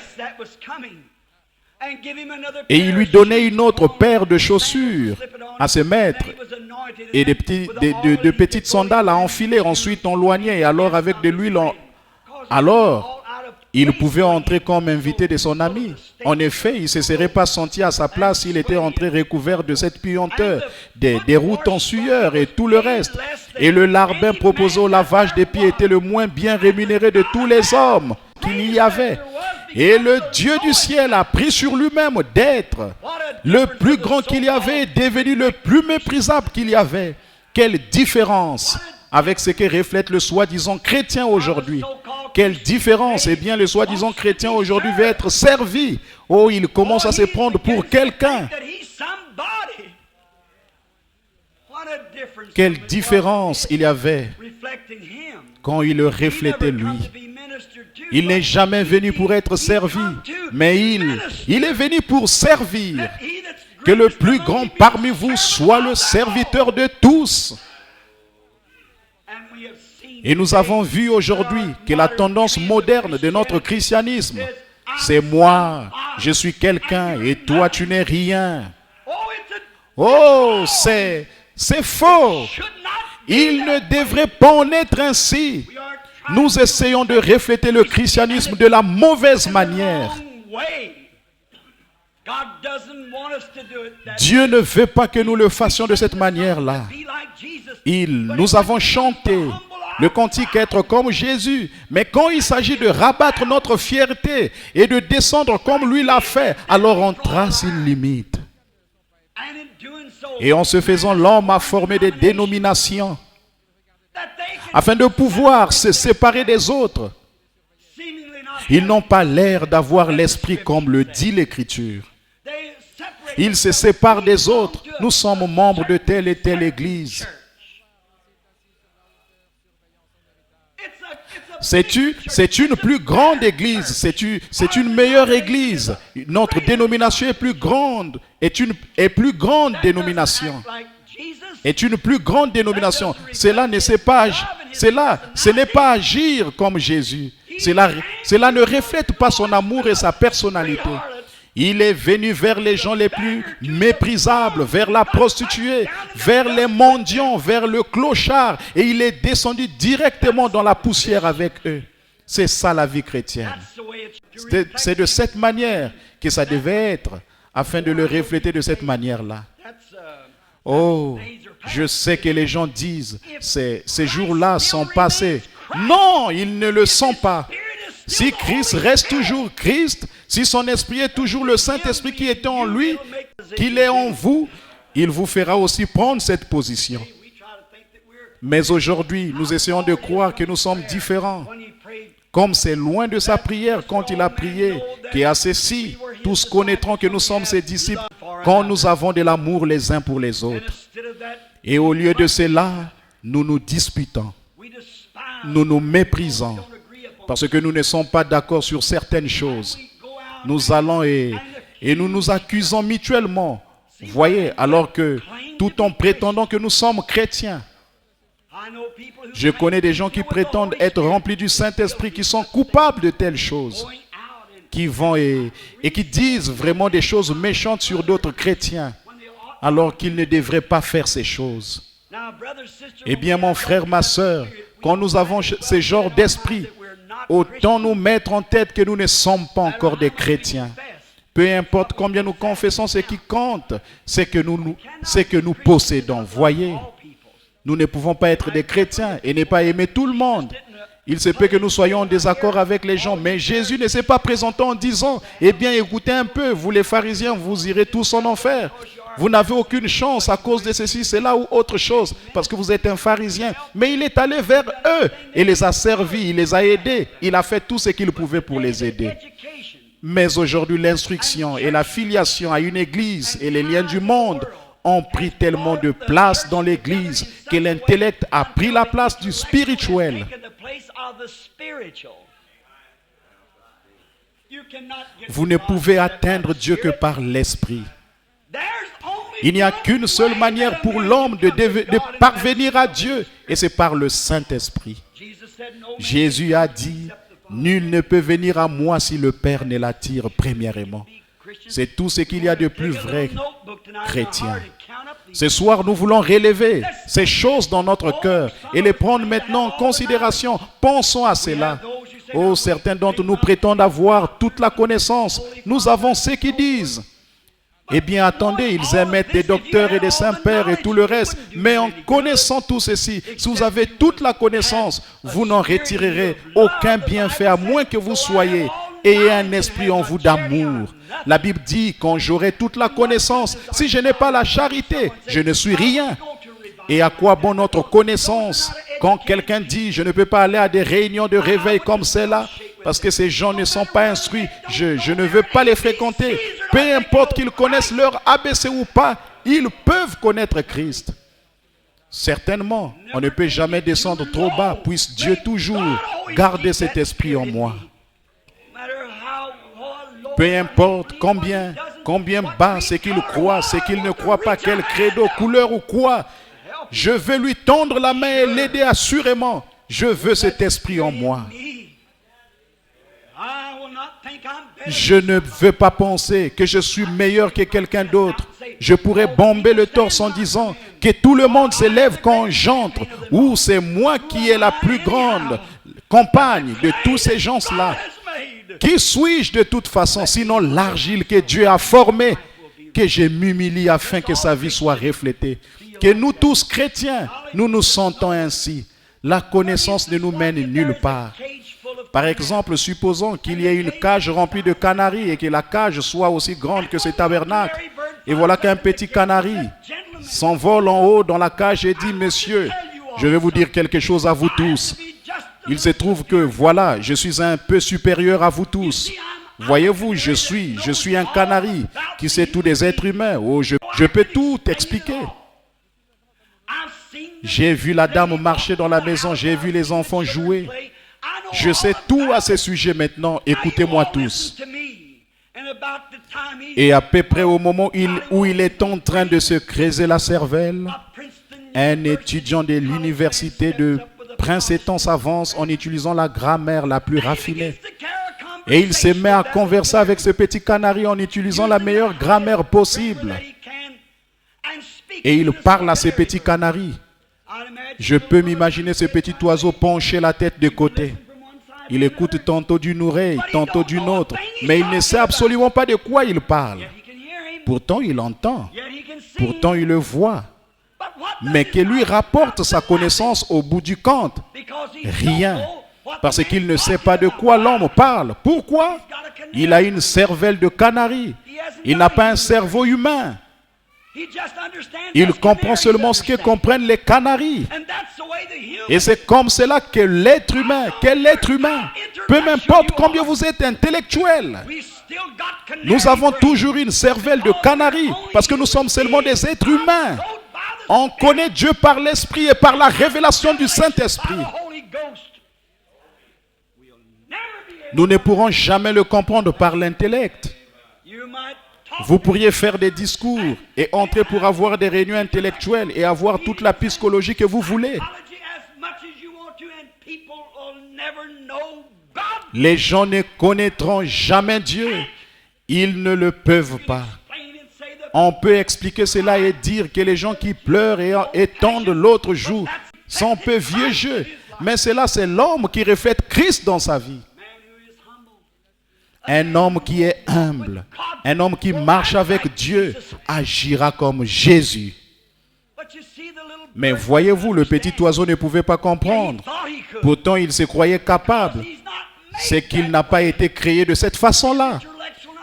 Et il lui donnait une autre paire de chaussures à se mettre et de petites sandales à enfiler. Ensuite on loignait et alors avec de l'huile, alors il pouvait entrer comme invité de son ami. En effet, il ne se serait pas senti à sa place s'il était entré recouvert de cette puanteur, des routes en sueur et tout le reste. Et le larbin proposé au lavage des pieds était le moins bien rémunéré de tous les hommes qu'il y avait. Et le Dieu du ciel a pris sur lui-même d'être le plus grand qu'il y avait et devenu le plus méprisable qu'il y avait. Quelle différence avec ce que reflète le soi-disant chrétien aujourd'hui. Quelle différence! Eh bien, le soi-disant chrétien aujourd'hui veut être servi. Oh, il commence à se prendre pour quelqu'un. Quelle différence il y avait quand il le reflétait lui. Il n'est jamais venu pour être servi, mais il est venu pour servir. Que le plus grand parmi vous soit le serviteur de tous. Et nous avons vu aujourd'hui que la tendance moderne de notre christianisme, c'est moi, je suis quelqu'un et toi tu n'es rien. Oh, c'est faux. Il ne devrait pas en être ainsi. Nous essayons de refléter le christianisme de la mauvaise manière. Dieu ne veut pas que nous le fassions de cette manière-là. Nous avons chanté le cantique être comme Jésus. Mais quand il s'agit de rabattre notre fierté et de descendre comme lui l'a fait, alors on trace une limite. Et en se faisant, l'homme a formé des dénominations afin de pouvoir se séparer des autres. Ils n'ont pas l'air d'avoir l'esprit comme le dit l'Écriture. Ils se séparent des autres. Nous sommes membres de telle et telle église. C'est une plus grande église, c'est une meilleure église. Notre dénomination est plus grande, est plus grande dénomination. Est une plus grande dénomination. Cela ce n'est pas agir comme Jésus. Cela ne reflète pas son amour et sa personnalité. Il est venu vers les gens les plus méprisables, vers la prostituée, vers les mendiants, vers le clochard. Et il est descendu directement dans la poussière avec eux. C'est ça la vie chrétienne. C'est de cette manière que ça devait être, afin de le refléter de cette manière-là. Oh, je sais que les gens disent, ces jours-là sont passés. Non, ils ne le sont pas. Si Christ reste toujours Christ, si son esprit est toujours le Saint-Esprit qui est en lui, qu'il est en vous, il vous fera aussi prendre cette position. Mais aujourd'hui, nous essayons de croire que nous sommes différents. Comme c'est loin de sa prière quand il a prié, qui a ceci, tous connaîtront que nous sommes ses disciples quand nous avons de l'amour les uns pour les autres. Et au lieu de cela, nous nous disputons, nous nous méprisons. Parce que nous ne sommes pas d'accord sur certaines choses. Nous allons et nous nous accusons mutuellement. Voyez, alors que tout en prétendant que nous sommes chrétiens. Je connais des gens qui prétendent être remplis du Saint-Esprit, qui sont coupables de telles choses. Qui vont et qui disent vraiment des choses méchantes sur d'autres chrétiens. Alors qu'ils ne devraient pas faire ces choses. Eh bien, mon frère, ma soeur, quand nous avons ce genre d'esprit, autant nous mettre en tête que nous ne sommes pas encore des chrétiens. Peu importe combien nous confessons, ce qui compte, c'est que nous possédons. Voyez, nous ne pouvons pas être des chrétiens et ne pas aimer tout le monde. Il se peut que nous soyons en désaccord avec les gens, mais Jésus ne s'est pas présenté en disant, eh bien écoutez un peu, vous les pharisiens, vous irez tous en enfer. Vous n'avez aucune chance à cause de ceci, cela ou autre chose, parce que vous êtes un pharisien. Mais il est allé vers eux et les a servis, il les a aidés. Il a fait tout ce qu'il pouvait pour les aider. Mais aujourd'hui, l'instruction et la filiation à une église et les liens du monde ont pris tellement de place dans l'église que l'intellect a pris la place du spirituel. Vous ne pouvez atteindre Dieu que par l'esprit. Il n'y a qu'une seule manière pour l'homme de parvenir à Dieu, et c'est par le Saint-Esprit. Jésus a dit, nul ne peut venir à moi si le Père ne l'attire premièrement. C'est tout ce qu'il y a de plus vrai chrétien. Ce soir, nous voulons relever ces choses dans notre cœur et les prendre maintenant en considération. Pensons à cela. Oh, certains d'entre nous prétendent avoir toute la connaissance. Nous avons ce qu'ils disent. Eh bien, attendez, ils aiment être des docteurs et des saints-pères et tout le reste. Mais en connaissant tout ceci, si vous avez toute la connaissance, vous n'en retirerez aucun bienfait à moins que vous soyez. Ayez un esprit en vous d'amour. La Bible dit, quand j'aurai toute la connaissance, si je n'ai pas la charité, je ne suis rien. Et à quoi bon notre connaissance? Quand quelqu'un dit, je ne peux pas aller à des réunions de réveil comme celle-là, parce que ces gens ne sont pas instruits, je ne veux pas les fréquenter. Peu importe qu'ils connaissent leur ABC ou pas, ils peuvent connaître Christ. Certainement, on ne peut jamais descendre trop bas, puisse Dieu toujours garder cet esprit en moi. Peu importe combien bas c'est qu'il croit, c'est qu'il ne croit pas, quel credo, couleur ou quoi. Je veux lui tendre la main et l'aider assurément. Je veux cet esprit en moi. Je ne veux pas penser que je suis meilleur que quelqu'un d'autre. Je pourrais bomber le torse en disant que tout le monde s'élève quand j'entre, ou c'est moi qui ai la plus grande compagne de tous ces gens-là. Qui suis-je de toute façon, sinon l'argile que Dieu a formée, que je m'humilie afin que sa vie soit reflétée. Que nous tous chrétiens, nous nous sentons ainsi. La connaissance ne nous mène nulle part. Par exemple, supposons qu'il y ait une cage remplie de canaris et que la cage soit aussi grande que ce tabernacle. Et voilà qu'un petit canari s'envole en haut dans la cage et dit, « Monsieur, je vais vous dire quelque chose à vous tous. Il se trouve que, voilà, je suis un peu supérieur à vous tous. Voyez-vous, je suis un canari qui sait tous des êtres humains. Oh, je peux tout expliquer. J'ai vu la dame marcher dans la maison, j'ai vu les enfants jouer. Je sais tout à ce sujet maintenant. Écoutez-moi tous. » Et à peu près au moment où il est en train de se creuser la cervelle, un étudiant de l'université de Princeton s'avance en utilisant la grammaire la plus raffinée. Et il se met à converser avec ce petit canari en utilisant la meilleure grammaire possible. Et il parle à ce petit canari. Je peux m'imaginer ce petit oiseau pencher la tête de côté. Il écoute tantôt d'une oreille, tantôt d'une autre, mais il ne sait absolument pas de quoi il parle. Pourtant, il entend. Pourtant, il le voit. Mais que lui rapporte sa connaissance au bout du compte? Rien. Parce qu'il ne sait pas de quoi l'homme parle. Pourquoi? Il a une cervelle de canari. Il n'a pas un cerveau humain. Il comprend seulement ce que comprennent les canaris. Et c'est comme cela que l'être humain, peu m'importe combien vous êtes intellectuel, nous avons toujours une cervelle de canari parce que nous sommes seulement des êtres humains. On connaît Dieu par l'Esprit et par la révélation du Saint-Esprit. Nous ne pourrons jamais le comprendre par l'intellect. Vous pourriez faire des discours et entrer pour avoir des réunions intellectuelles et avoir toute la psychologie que vous voulez. Les gens ne connaîtront jamais Dieu. Ils ne le peuvent pas. On peut expliquer cela et dire que les gens qui pleurent et étendent l'autre joue sont un peu vieux jeu. Mais cela, c'est l'homme qui reflète Christ dans sa vie. Un homme qui est humble, un homme qui marche avec Dieu, agira comme Jésus. Mais voyez-vous, le petit oiseau ne pouvait pas comprendre. Pourtant, il se croyait capable. C'est qu'il n'a pas été créé de cette façon-là.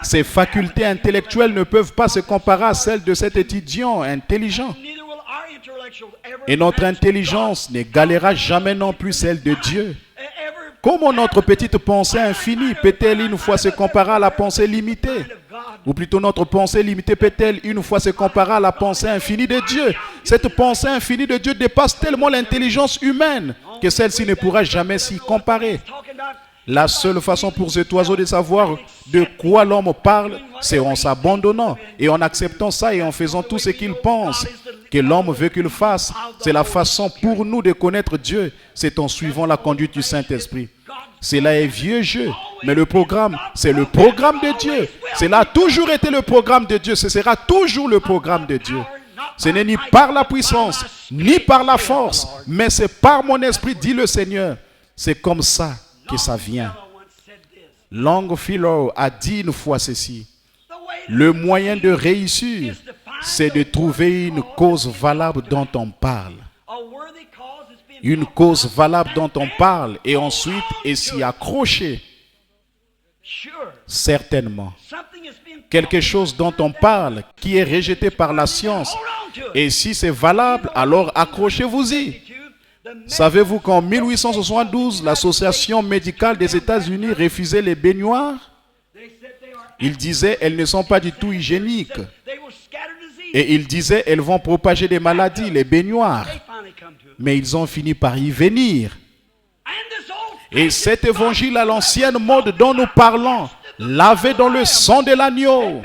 Ses facultés intellectuelles ne peuvent pas se comparer à celles de cet étudiant intelligent. Et notre intelligence n'égalera jamais non plus celle de Dieu. Comment notre petite pensée infinie peut-elle une fois se comparer à la pensée limitée? Ou plutôt notre pensée limitée peut-elle une fois se comparer à la pensée infinie de Dieu? Cette pensée infinie de Dieu dépasse tellement l'intelligence humaine que celle-ci ne pourra jamais s'y comparer. La seule façon pour cet oiseau de savoir de quoi l'homme parle, c'est en s'abandonnant et en acceptant ça et en faisant tout ce qu'il pense que l'homme veut qu'il fasse. C'est la façon pour nous de connaître Dieu, c'est en suivant la conduite du Saint-Esprit. Cela est vieux jeu, mais le programme, c'est le programme de Dieu. Cela a toujours été le programme de Dieu, ce sera toujours le programme de Dieu. Ce n'est ni par la puissance, ni par la force, mais c'est par mon esprit, dit le Seigneur. C'est comme ça que ça vient. Longfellow a dit une fois ceci: le moyen de réussir, c'est de trouver une cause valable dont on parle. Une cause valable dont on parle et ensuite et s'y accrocher. Certainement. Quelque chose dont on parle qui est rejeté par la science. Et si c'est valable, alors accrochez-vous-y. Savez-vous qu'en 1872, l'Association médicale des États-Unis refusait les baignoires? Ils disaient elles ne sont pas du tout hygiéniques. Et ils disaient elles vont propager des maladies, les baignoires. Mais ils ont fini par y venir. Et cet évangile à l'ancienne mode dont nous parlons lavé dans le sang de l'agneau.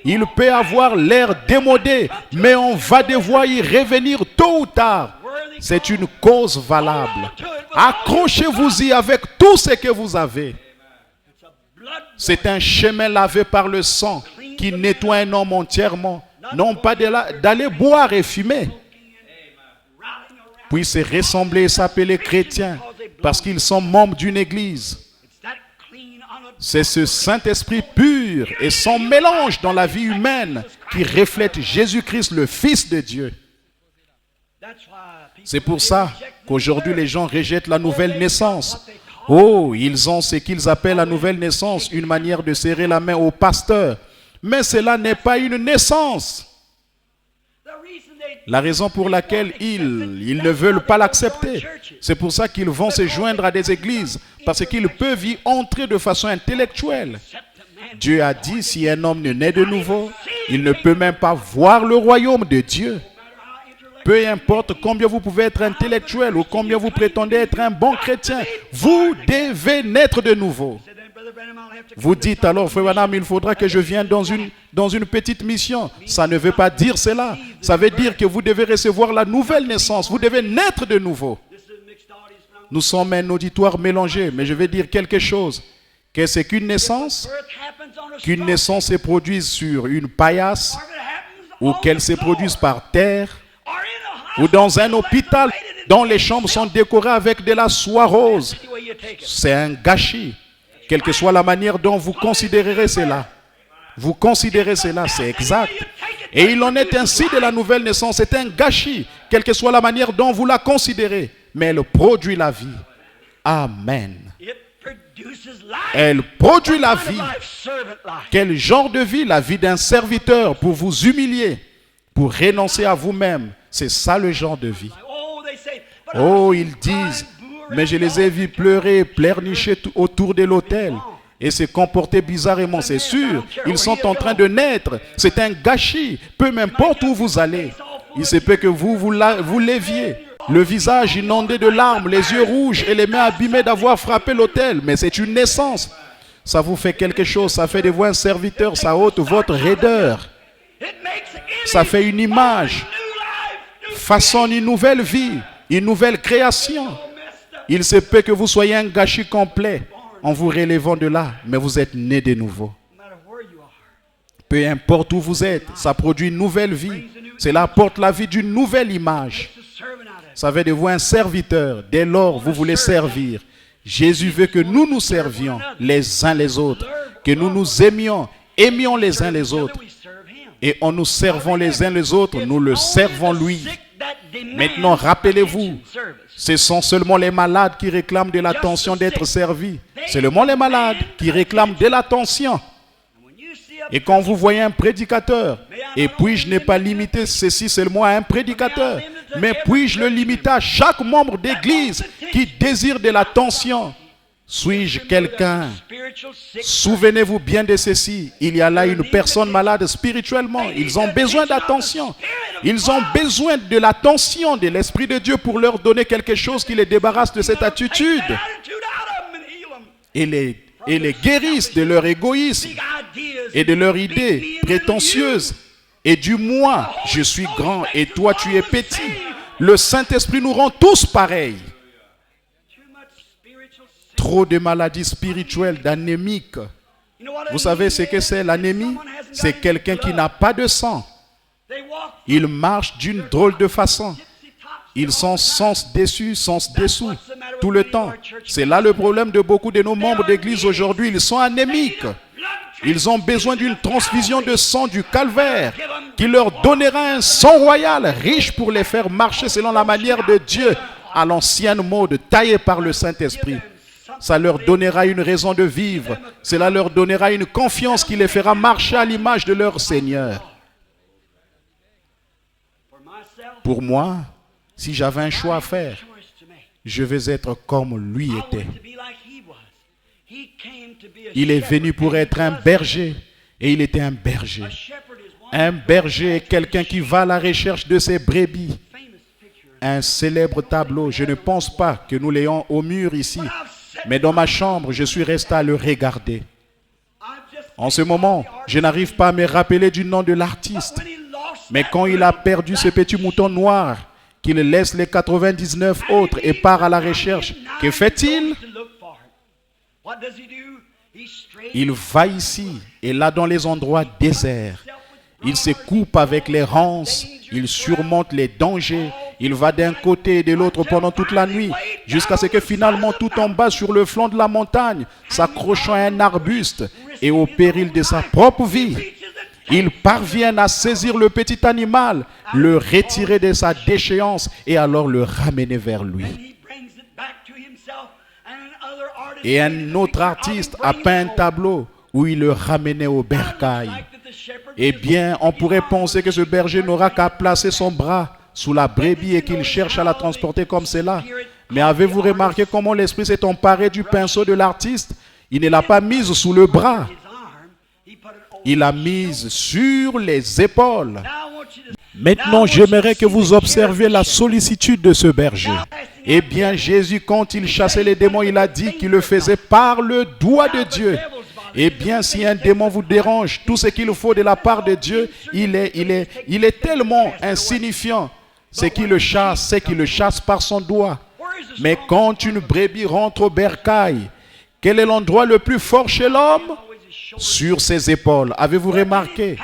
Il peut avoir l'air démodé, mais on va devoir y revenir tôt ou tard. C'est une cause valable. Accrochez-vous-y avec tout ce que vous avez. C'est un chemin lavé par le sang qui nettoie un homme entièrement. Non pas d'aller boire et fumer. Puis se ressembler et s'appeler chrétiens parce qu'ils sont membres d'une église. C'est ce Saint-Esprit pur et son mélange dans la vie humaine qui reflète Jésus-Christ, le Fils de Dieu. C'est pour ça qu'aujourd'hui les gens rejettent la nouvelle naissance. Oh, ils ont ce qu'ils appellent la nouvelle naissance, une manière de serrer la main au pasteur. Mais cela n'est pas une naissance. La raison pour laquelle ils ne veulent pas l'accepter, c'est pour ça qu'ils vont se joindre à des églises, parce qu'ils peuvent y entrer de façon intellectuelle. Dieu a dit, si un homme ne naît de nouveau, il ne peut même pas voir le royaume de Dieu. Peu importe combien vous pouvez être intellectuel ou combien vous prétendez être un bon chrétien, vous devez naître de nouveau. Vous dites alors, frère Branham, il faudra que je vienne dans une petite mission. Ça ne veut pas dire cela. Ça veut dire que vous devez recevoir la nouvelle naissance. Vous devez naître de nouveau. Nous sommes un auditoire mélangé, mais je vais dire quelque chose. Qu'est-ce qu'une naissance? Qu'une naissance se produise sur une paillasse, ou qu'elle se produise par terre, ou dans un hôpital dont les chambres sont décorées avec de la soie rose. C'est un gâchis. Quelle que soit la manière dont vous considérerez cela. Vous considérez cela, c'est exact. Et il en est ainsi de la nouvelle naissance. C'est un gâchis, quelle que soit la manière dont vous la considérez. Mais elle produit la vie. Amen. Elle produit la vie. Quel genre de vie? La vie d'un serviteur pour vous humilier, pour renoncer à vous-même. C'est ça le genre de vie. Oh, ils disent, mais je les ai vus pleurer, pleurnicher autour de l'autel et se comporter bizarrement, c'est sûr. Ils sont en train de naître. C'est un gâchis. Peu m'importe où vous allez. Il se peut que vous léviez. Le visage inondé de larmes, les yeux rouges et les mains abîmées d'avoir frappé l'autel. Mais c'est une naissance. Ça vous fait quelque chose. Ça fait de vous un serviteur. Ça ôte votre raideur. Ça fait une image. Façonne une nouvelle vie. Une nouvelle création. Il se peut que vous soyez un gâchis complet en vous relevant de là, mais vous êtes né de nouveau. Peu importe où vous êtes, ça produit une nouvelle vie. Cela apporte la vie d'une nouvelle image. Ça fait de vous un serviteur. Dès lors, vous voulez servir. Jésus veut que nous nous servions les uns les autres, que nous nous aimions les uns les autres. Et en nous servant les uns les autres, nous le servons lui. Maintenant, rappelez-vous, ce sont seulement les malades qui réclament de l'attention d'être servis. C'est seulement les malades qui réclament de l'attention. Et quand vous voyez un prédicateur, et puis-je n'ai pas limité ceci seulement à un prédicateur, mais puis-je le limiter à chaque membre d'église qui désire de l'attention? Suis-je quelqu'un? Souvenez-vous bien de ceci. Il y a là une personne malade spirituellement. Ils ont besoin d'attention. Ils ont besoin de l'attention de l'Esprit de Dieu pour leur donner quelque chose qui les débarrasse de cette attitude. Et les guérissent de leur égoïsme et de leur idée prétentieuse et du moi. Je suis grand et toi tu es petit. Le Saint-Esprit nous rend tous pareils. Trop de maladies spirituelles, d'anémiques. Vous savez ce que c'est l'anémie? C'est quelqu'un qui n'a pas de sang. Ils marchent d'une drôle de façon. Ils sont sens dessus, sens dessous, tout le temps. C'est là le problème de beaucoup de nos membres d'église aujourd'hui. Ils sont anémiques. Ils ont besoin d'une transfusion de sang du calvaire qui leur donnera un sang royal riche pour les faire marcher selon la manière de Dieu à l'ancienne mode, taillée par le Saint-Esprit. Ça leur donnera une raison de vivre. Cela leur donnera une confiance qui les fera marcher à l'image de leur Seigneur. Pour moi, si j'avais un choix à faire, je vais être comme lui était. Il est venu pour être un berger et il était un berger. Un berger est quelqu'un qui va à la recherche de ses brebis. Un célèbre tableau, je ne pense pas que nous l'ayons au mur ici, mais dans ma chambre, je suis resté à le regarder. En ce moment, je n'arrive pas à me rappeler du nom de l'artiste. Mais quand il a perdu ce petit mouton noir, qu'il laisse les 99 autres et part à la recherche, que fait-il? Il va ici et là dans les endroits déserts. Il se coupe avec les ronces, il surmonte les dangers, il va d'un côté et de l'autre pendant toute la nuit, jusqu'à ce que finalement tout en bas sur le flanc de la montagne, s'accrochant à un arbuste et au péril de sa propre vie, il parvient à saisir le petit animal, le retirer de sa déchéance et alors le ramener vers lui. Et un autre artiste a peint un tableau où il le ramenait au bercail. Eh bien, on pourrait penser que ce berger n'aura qu'à placer son bras sous la brebis et qu'il cherche à la transporter comme cela. Mais avez-vous remarqué comment l'esprit s'est emparé du pinceau de l'artiste? Il ne l'a pas mise sous le bras. Il l'a mise sur les épaules. Maintenant, j'aimerais que vous observiez la sollicitude de ce berger. Eh bien, Jésus, quand il chassait les démons, il a dit qu'il le faisait par le doigt de Dieu. Eh bien, si un démon vous dérange, tout ce qu'il faut de la part de Dieu, il est tellement insignifiant. C'est qu'il le chasse, c'est qu'il le chasse par son doigt. Mais quand une brebis rentre au bercail, quel est l'endroit le plus fort chez l'homme? Sur ses épaules. Avez-vous remarqué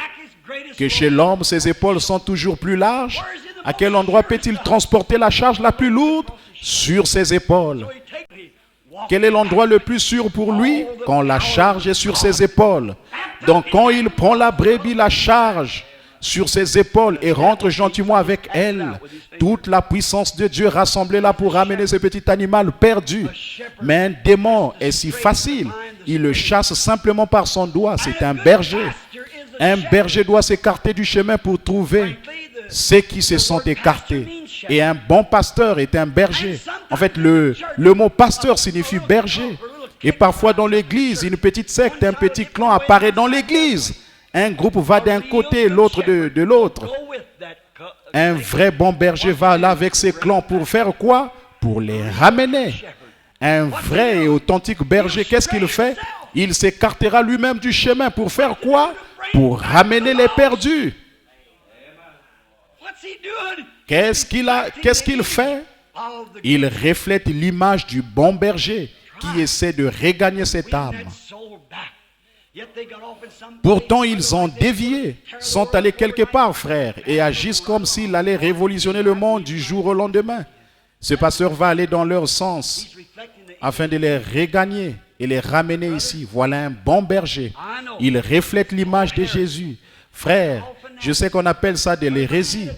que chez l'homme, ses épaules sont toujours plus larges? À quel endroit peut-il transporter la charge la plus lourde? Sur ses épaules. Quel est l'endroit le plus sûr pour lui? Quand la charge est sur ses épaules. Donc quand il prend la brebis, la charge sur ses épaules et rentre gentiment avec elle, toute la puissance de Dieu rassemblée là pour ramener ce petit animal perdu. Mais un démon est si facile, il le chasse simplement par son doigt. C'est un berger. Un berger doit s'écarter du chemin pour trouver ceux qui se sont écartés. Et un bon pasteur est un berger. En fait, le mot pasteur signifie berger. Et parfois dans l'église, une petite secte, un petit clan apparaît dans l'église. Un groupe va d'un côté, l'autre de l'autre. Un vrai bon berger va là avec ses clans pour faire quoi? Pour les ramener. Un vrai et authentique berger, qu'est-ce qu'il fait? Il s'écartera lui-même du chemin pour faire quoi? Pour ramener les perdus. Qu'est-ce qu'il fait? Il reflète l'image du bon berger qui essaie de regagner cette âme. Pourtant, ils ont dévié, sont allés quelque part, frère, et agissent comme s'ils allaient révolutionner le monde du jour au lendemain. Ce pasteur va aller dans leur sens afin de les regagner et les ramener ici. Voilà un bon berger. Il reflète l'image de Jésus. Frère, je sais qu'on appelle ça de l'hérésie.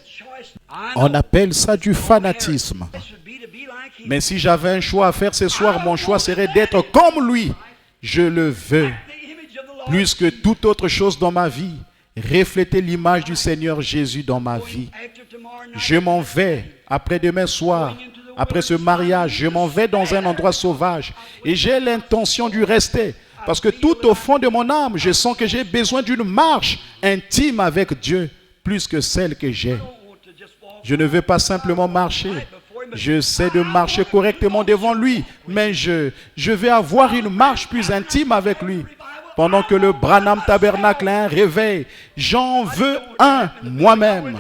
On appelle ça du fanatisme. Mais si j'avais un choix à faire ce soir, mon choix serait d'être comme lui. Je le veux. Plus que toute autre chose dans ma vie, refléter l'image du Seigneur Jésus dans ma vie. Je m'en vais après-demain soir, après ce mariage, je m'en vais dans un endroit sauvage et j'ai l'intention d'y rester. Parce que tout au fond de mon âme, je sens que j'ai besoin d'une marche intime avec Dieu, plus que celle que j'ai. Je ne veux pas simplement marcher. J'essaie de marcher correctement devant lui, mais je vais avoir une marche plus intime avec lui. Pendant que le Branham Tabernacle a un réveil, j'en veux un moi-même.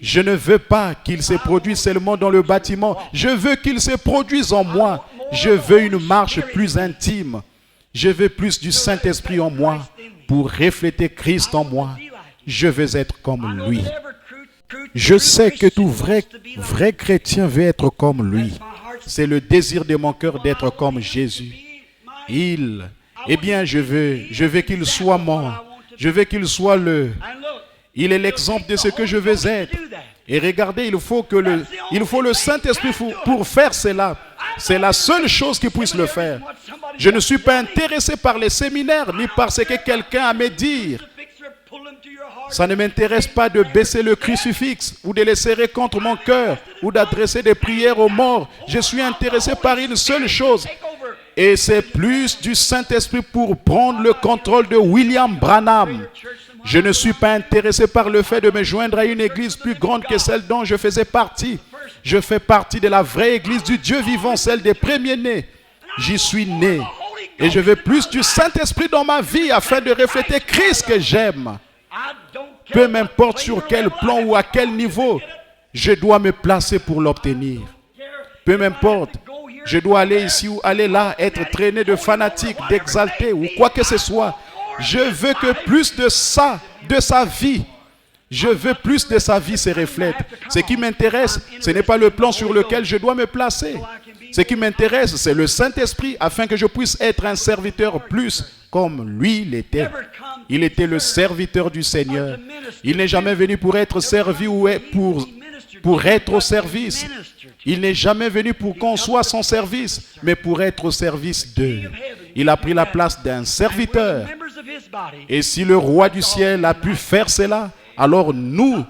Je ne veux pas qu'il se produise seulement dans le bâtiment. Je veux qu'il se produise en moi. Je veux une marche plus intime. Je veux plus du Saint-Esprit en moi pour refléter Christ en moi. Je veux être comme lui. Je sais que tout vrai chrétien veut être comme lui. C'est le désir de mon cœur d'être comme Jésus. Eh bien, je veux qu'il soit moi. Je veux qu'il soit il est l'exemple de ce que je veux être. Et regardez, il faut le Saint-Esprit pour faire cela. C'est la seule chose qui puisse le faire. Je ne suis pas intéressé par les séminaires, ni par ce que quelqu'un a à me dire. Ça ne m'intéresse pas de baisser le crucifix, ou de le serrer contre mon cœur, ou d'adresser des prières aux morts. Je suis intéressé par une seule chose. Et c'est plus du Saint-Esprit pour prendre le contrôle de William Branham. Je ne suis pas intéressé par le fait de me joindre à une église plus grande que celle dont je faisais partie. Je fais partie de la vraie église du Dieu vivant, celle des premiers-nés. J'y suis né. Et je veux plus du Saint-Esprit dans ma vie afin de refléter Christ que j'aime. Peu m'importe sur quel plan ou à quel niveau, je dois me placer pour l'obtenir. Peu m'importe, je dois aller ici ou aller là, être traîné de fanatique, d'exalté ou quoi que ce soit. Je veux que plus de ça, de sa vie, je veux plus de sa vie se reflète. Ce qui m'intéresse, ce n'est pas le plan sur lequel je dois me placer. Ce qui m'intéresse, c'est le Saint-Esprit afin que je puisse être un serviteur plus comme lui l'était. Il était le serviteur du Seigneur. Il n'est jamais venu pour être servi ou pour être au service. Il n'est jamais venu pour qu'on soit son service, mais pour être au service d'eux. Il a pris la place d'un serviteur. Et si le roi du ciel a pu faire cela, alors nous,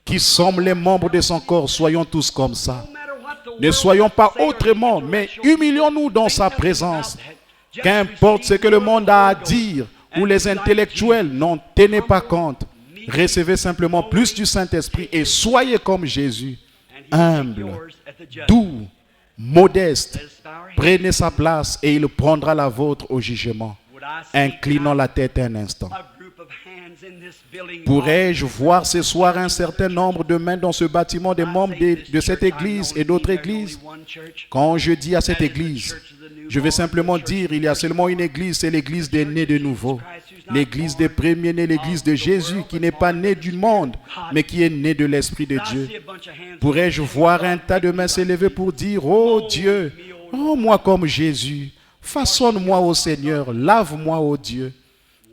qui sommes les membres de son corps, soyons tous comme ça. Ne soyons pas autrement, mais humilions-nous dans sa présence. Qu'importe ce que le monde a à dire, ou les intellectuels, n'en tenez pas compte. Recevez simplement plus du Saint-Esprit et soyez comme Jésus, humble, doux, modeste. Prenez sa place et il prendra la vôtre au jugement. Inclinons la tête un instant. Pourrais-je voir ce soir un certain nombre de mains dans ce bâtiment des membres de cette église et d'autres églises? Quand je dis à cette église, je vais simplement dire il y a seulement une église, c'est l'église des nés de nouveau. L'église des premiers-nés, l'église de Jésus qui n'est pas née du monde, mais qui est née de l'Esprit de Dieu. Pourrais-je voir un tas de mains s'élever pour dire, oh Dieu, oh moi comme Jésus, façonne-moi ô Seigneur, lave-moi ô Dieu.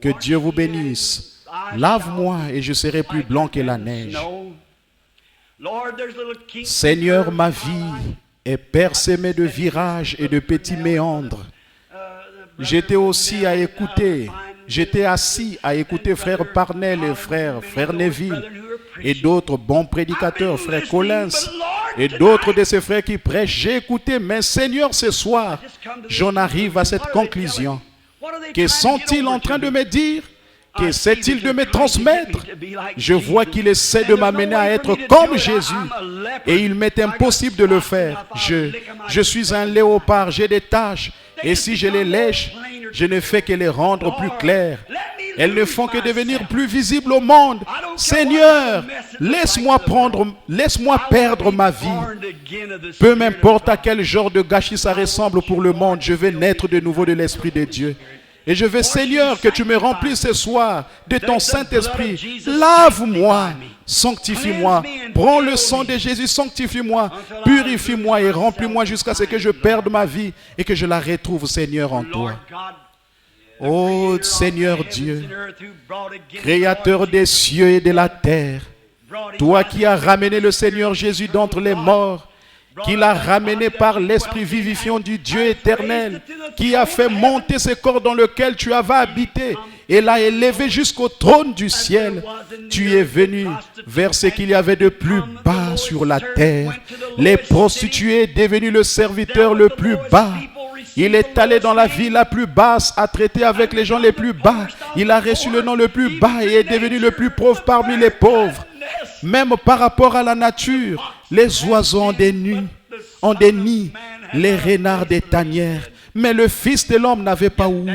Que Dieu vous bénisse. Lave-moi et je serai plus blanc que la neige. Seigneur, ma vie est parsemée de virages et de petits méandres. J'étais aussi à écouter. J'étais assis à écouter frère Parnell et frère Neville et d'autres bons prédicateurs, frère Collins et d'autres de ces frères qui prêchent. J'ai écouté, mais Seigneur, ce soir, j'en arrive à cette conclusion. Que sont-ils en train de me dire? Qu'essaie-t-il de me transmettre? Je vois qu'il essaie de m'amener à être comme Jésus. Et il m'est impossible de le faire. Je suis un léopard, j'ai des taches. Et si je les lèche, je ne fais que les rendre plus claires. Elles ne font que devenir plus visibles au monde. Seigneur, laisse-moi perdre ma vie. Peu m'importe à quel genre de gâchis ça ressemble pour le monde, je vais naître de nouveau de l'Esprit de Dieu. Et je veux, Seigneur, que tu me remplisses ce soir de ton Saint-Esprit. Lave-moi, sanctifie-moi. Prends le sang de Jésus, sanctifie-moi, purifie-moi et remplis-moi jusqu'à ce que je perde ma vie et que je la retrouve, Seigneur, en toi. Ô Seigneur Dieu, Créateur des cieux et de la terre, toi qui as ramené le Seigneur Jésus d'entre les morts, qui l'a ramené par l'esprit vivifiant du Dieu éternel, qui a fait monter ce corps dans lequel tu avais habité et l'a élevé jusqu'au trône du ciel. Tu es venu vers ce qu'il y avait de plus bas sur la terre. Les prostituées, devenu le serviteur le plus bas. Il est allé dans la ville la plus basse, à traiter avec les gens les plus bas. Il a reçu le nom le plus bas et est devenu le plus pauvre parmi les pauvres. Même par rapport à la nature, les oiseaux ont des nids, les renards des tanières. Mais le Fils de l'homme n'avait pas où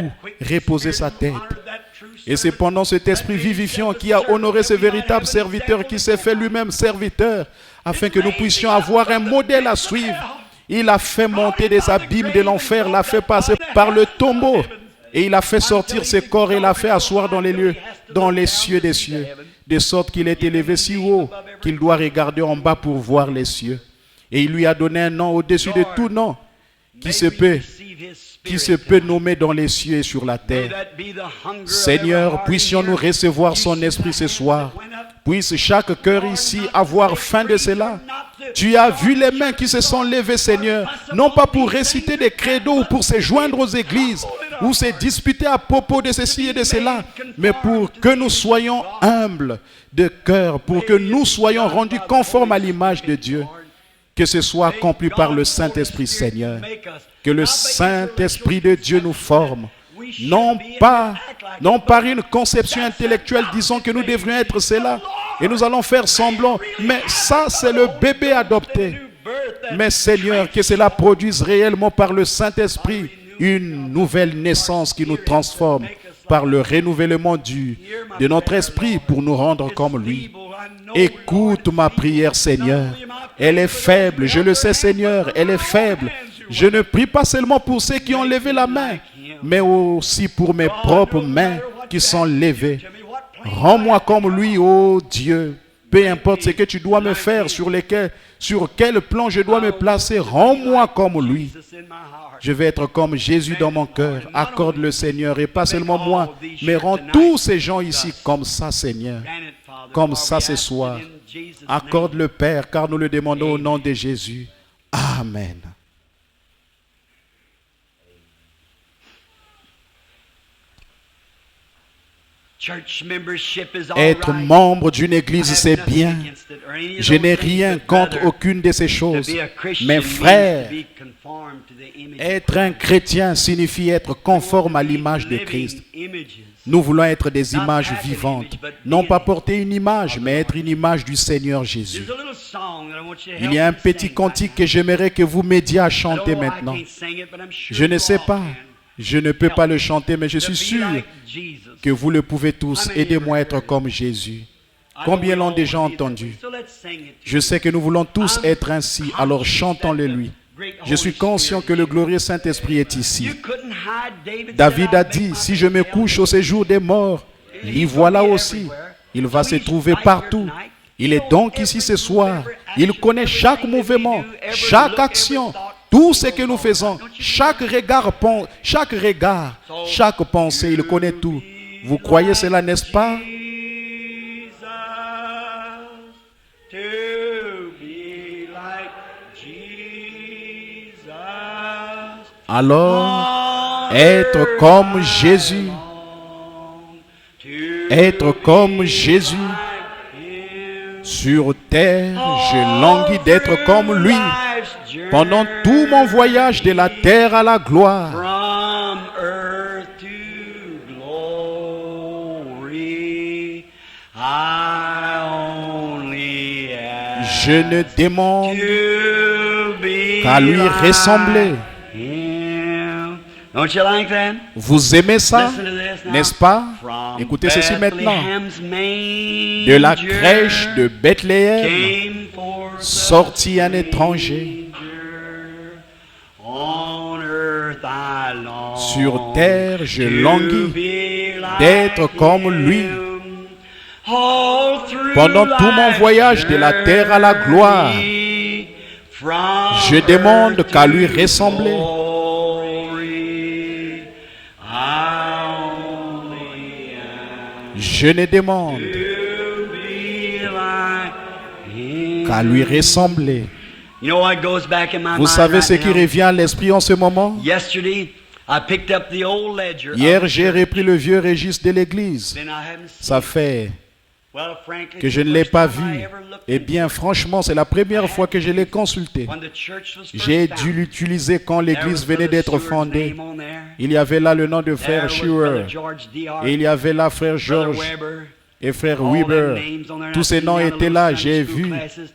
reposer sa tête. Et c'est pendant cet esprit vivifiant qui a honoré ce véritable serviteur, qui s'est fait lui-même serviteur, afin que nous puissions avoir un modèle à suivre. Il a fait monter des abîmes de l'enfer, l'a fait passer par le tombeau. Et il a fait sortir ses corps et l'a fait asseoir dans les lieux, dans les cieux des cieux. De sorte qu'il est élevé si haut qu'il doit regarder en bas pour voir les cieux. Et il lui a donné un nom au-dessus de tout nom qui se peut nommer dans les cieux et sur la terre. Seigneur, puissions-nous recevoir son esprit ce soir. Puisse chaque cœur ici avoir faim de cela. Tu as vu les mains qui se sont levées, Seigneur, non pas pour réciter des credos ou pour se joindre aux églises ou se disputer à propos de ceci et de cela, mais pour que nous soyons humbles de cœur, pour que nous soyons rendus conformes à l'image de Dieu. Que ce soit accompli par le Saint-Esprit, Seigneur. Que le Saint-Esprit de Dieu nous forme. Non par une conception intellectuelle disant que nous devrions être cela et nous allons faire semblant, mais ça c'est le bébé adopté. Mais Seigneur, que cela produise réellement par le Saint-Esprit une nouvelle naissance qui nous transforme par le renouvellement de notre esprit pour nous rendre comme lui. Écoute ma prière, Seigneur. Elle est faible, je le sais, Seigneur, elle est faible. Je ne prie pas seulement pour ceux qui ont levé la main, mais aussi pour mes propres mains qui sont levées. Rends-moi comme lui, ô Dieu. Peu importe ce que tu dois me faire, sur quel plan je dois me placer, rends-moi comme lui. Je vais être comme Jésus dans mon cœur. Accorde-le, Seigneur, et pas seulement moi, mais rends tous ces gens ici comme ça, Seigneur. Comme ça ce soir. Accorde-le, Père, car nous le demandons au nom de Jésus. Amen. Être membre d'une église, c'est bien. Je n'ai rien contre aucune de ces choses. Mais frère, être un chrétien signifie être conforme à l'image de Christ. Nous voulons être des images vivantes. Non pas porter une image, mais être une image du Seigneur Jésus. Il y a un petit cantique que j'aimerais que vous m'aidiez à chanter maintenant. Je ne sais pas. Je ne peux pas le chanter, mais je suis sûr que vous le pouvez tous. Aidez-moi à être comme Jésus. Combien l'ont déjà entendu? Je sais que nous voulons tous être ainsi, alors chantons-le lui. Je suis conscient que le glorieux Saint-Esprit est ici. David a dit, si je me couche au séjour des morts, l'y voilà aussi. Il va se trouver partout. Il est donc ici ce soir. Il connaît chaque mouvement, chaque action, tout ce que nous faisons, chaque regard, chaque pensée, il connaît tout. Vous croyez cela, n'est-ce pas? Alors, être comme Jésus, être comme Jésus, sur terre, je languis d'être comme lui. Pendant tout mon voyage de la terre à la gloire, je ne demande qu'à lui ressembler. Vous aimez ça, n'est-ce pas? Écoutez ceci maintenant. De la crèche de Bethléem sortit un étranger. Sur terre, je languis d'être comme lui. Pendant tout mon voyage de la terre à la gloire, je demande qu'à lui ressembler. Je ne demande qu'à lui ressembler. Vous savez ce qui revient à l'esprit en ce moment? Hier, j'ai repris le vieux registre de l'église. Ça fait que je ne l'ai pas vu. Eh bien, franchement, c'est la première fois que je l'ai consulté. J'ai dû l'utiliser quand l'église venait d'être fondée. Il y avait là le nom de frère Shearer. Et il y avait là frère George et frère Weber. Tous ces noms étaient là. J'ai vu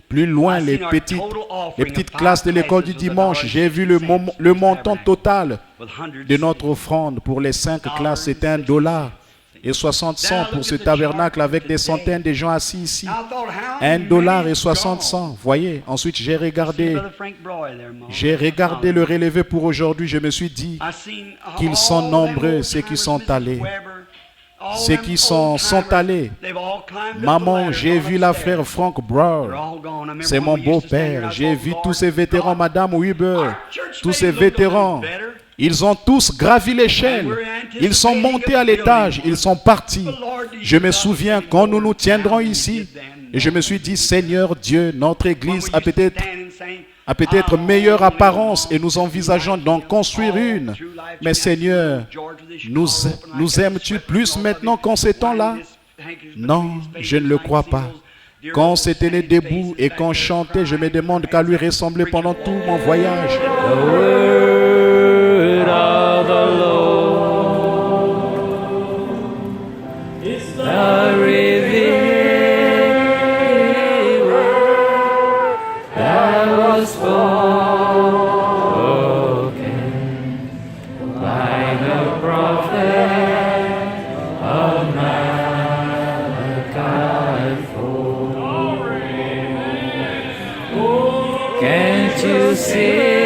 plus loin les petites classes de l'école du dimanche. J'ai vu le montant total de notre offrande pour les 5 classes. C'était $1 et 60 cents pour ce tabernacle avec des centaines de gens assis ici. $1 et 60 cents. Voyez, ensuite j'ai regardé le relevé pour aujourd'hui. Je me suis dit qu'ils sont nombreux, ceux qui sont allés. Ceux qui sont allés. Maman, j'ai vu la frère Frank Brown. C'est mon beau-père. J'ai vu tous ces vétérans, Madame Weber. Tous ces vétérans. Ils ont tous gravi l'échelle. Ils sont montés à l'étage. Ils sont partis. Je me souviens quand nous nous tiendrons ici. Et je me suis dit, Seigneur Dieu, notre église a peut-être meilleure apparence et nous envisageons d'en construire une. Mais Seigneur, nous aimes-tu plus maintenant qu'en ces temps-là? Non, je ne le crois pas. Quand on s'est tenu debout et qu'on chantait, je me demande qu'à lui ressembler pendant tout mon voyage. The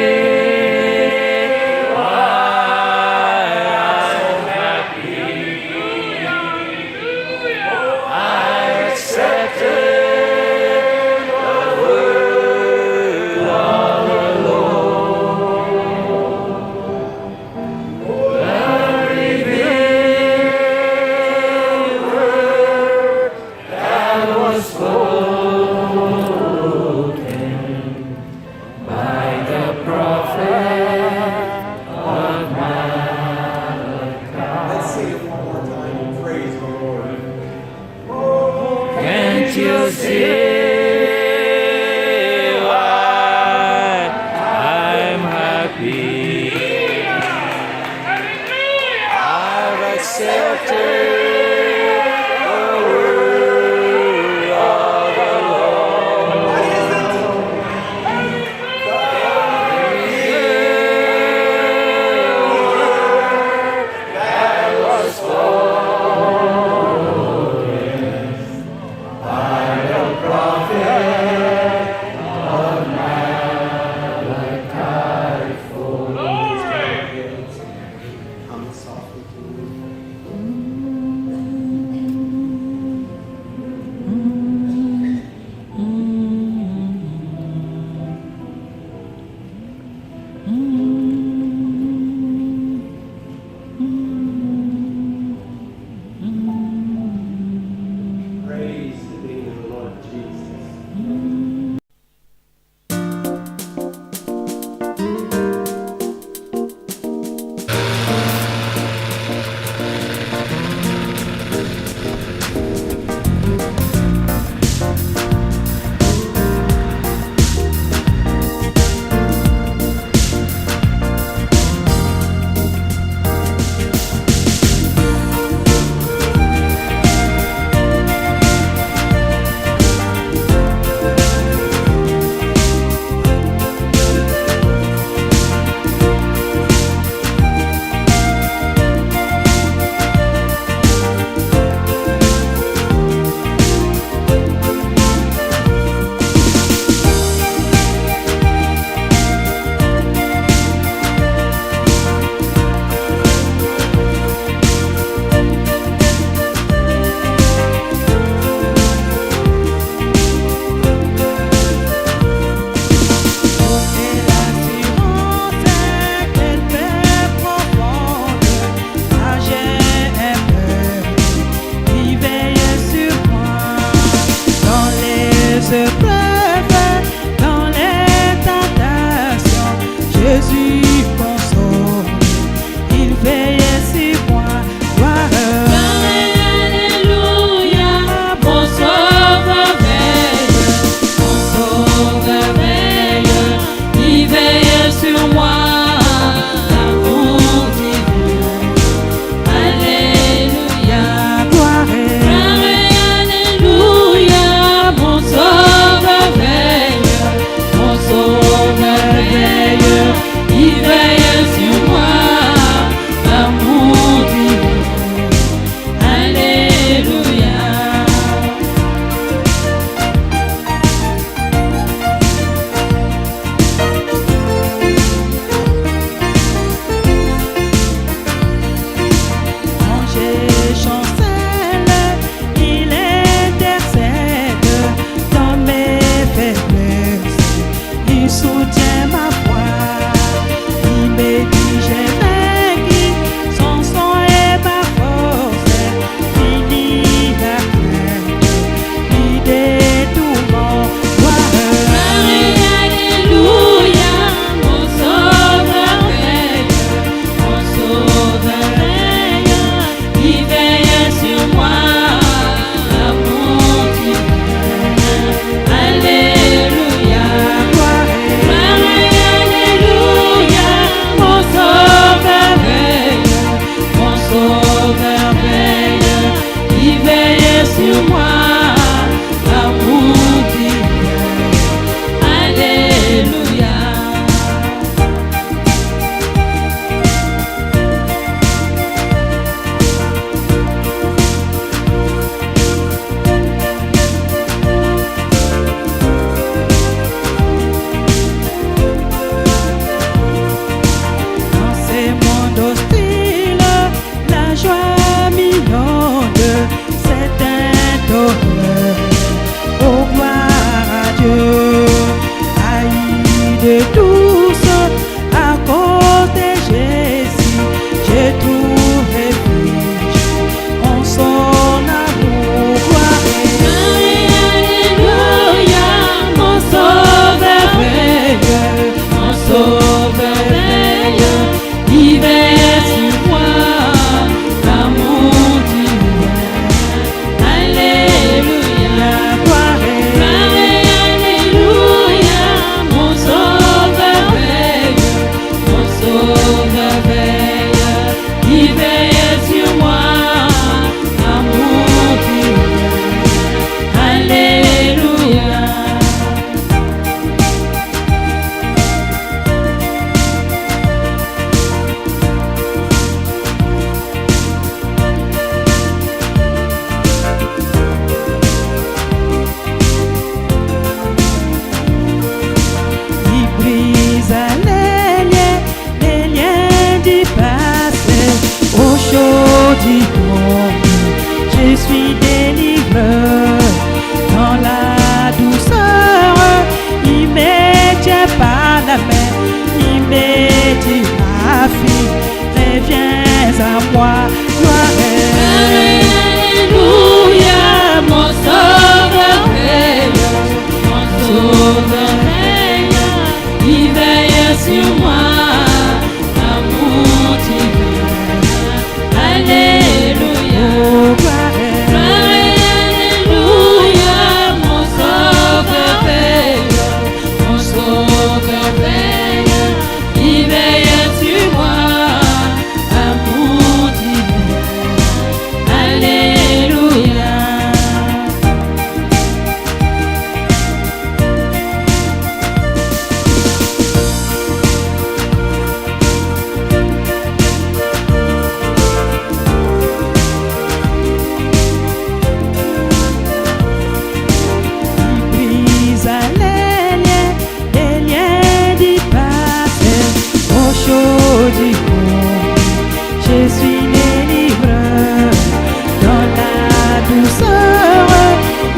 douceur,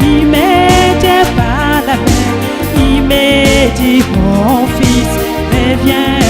il m'a dit pas la peine, il m'a dit mon fils, reviens.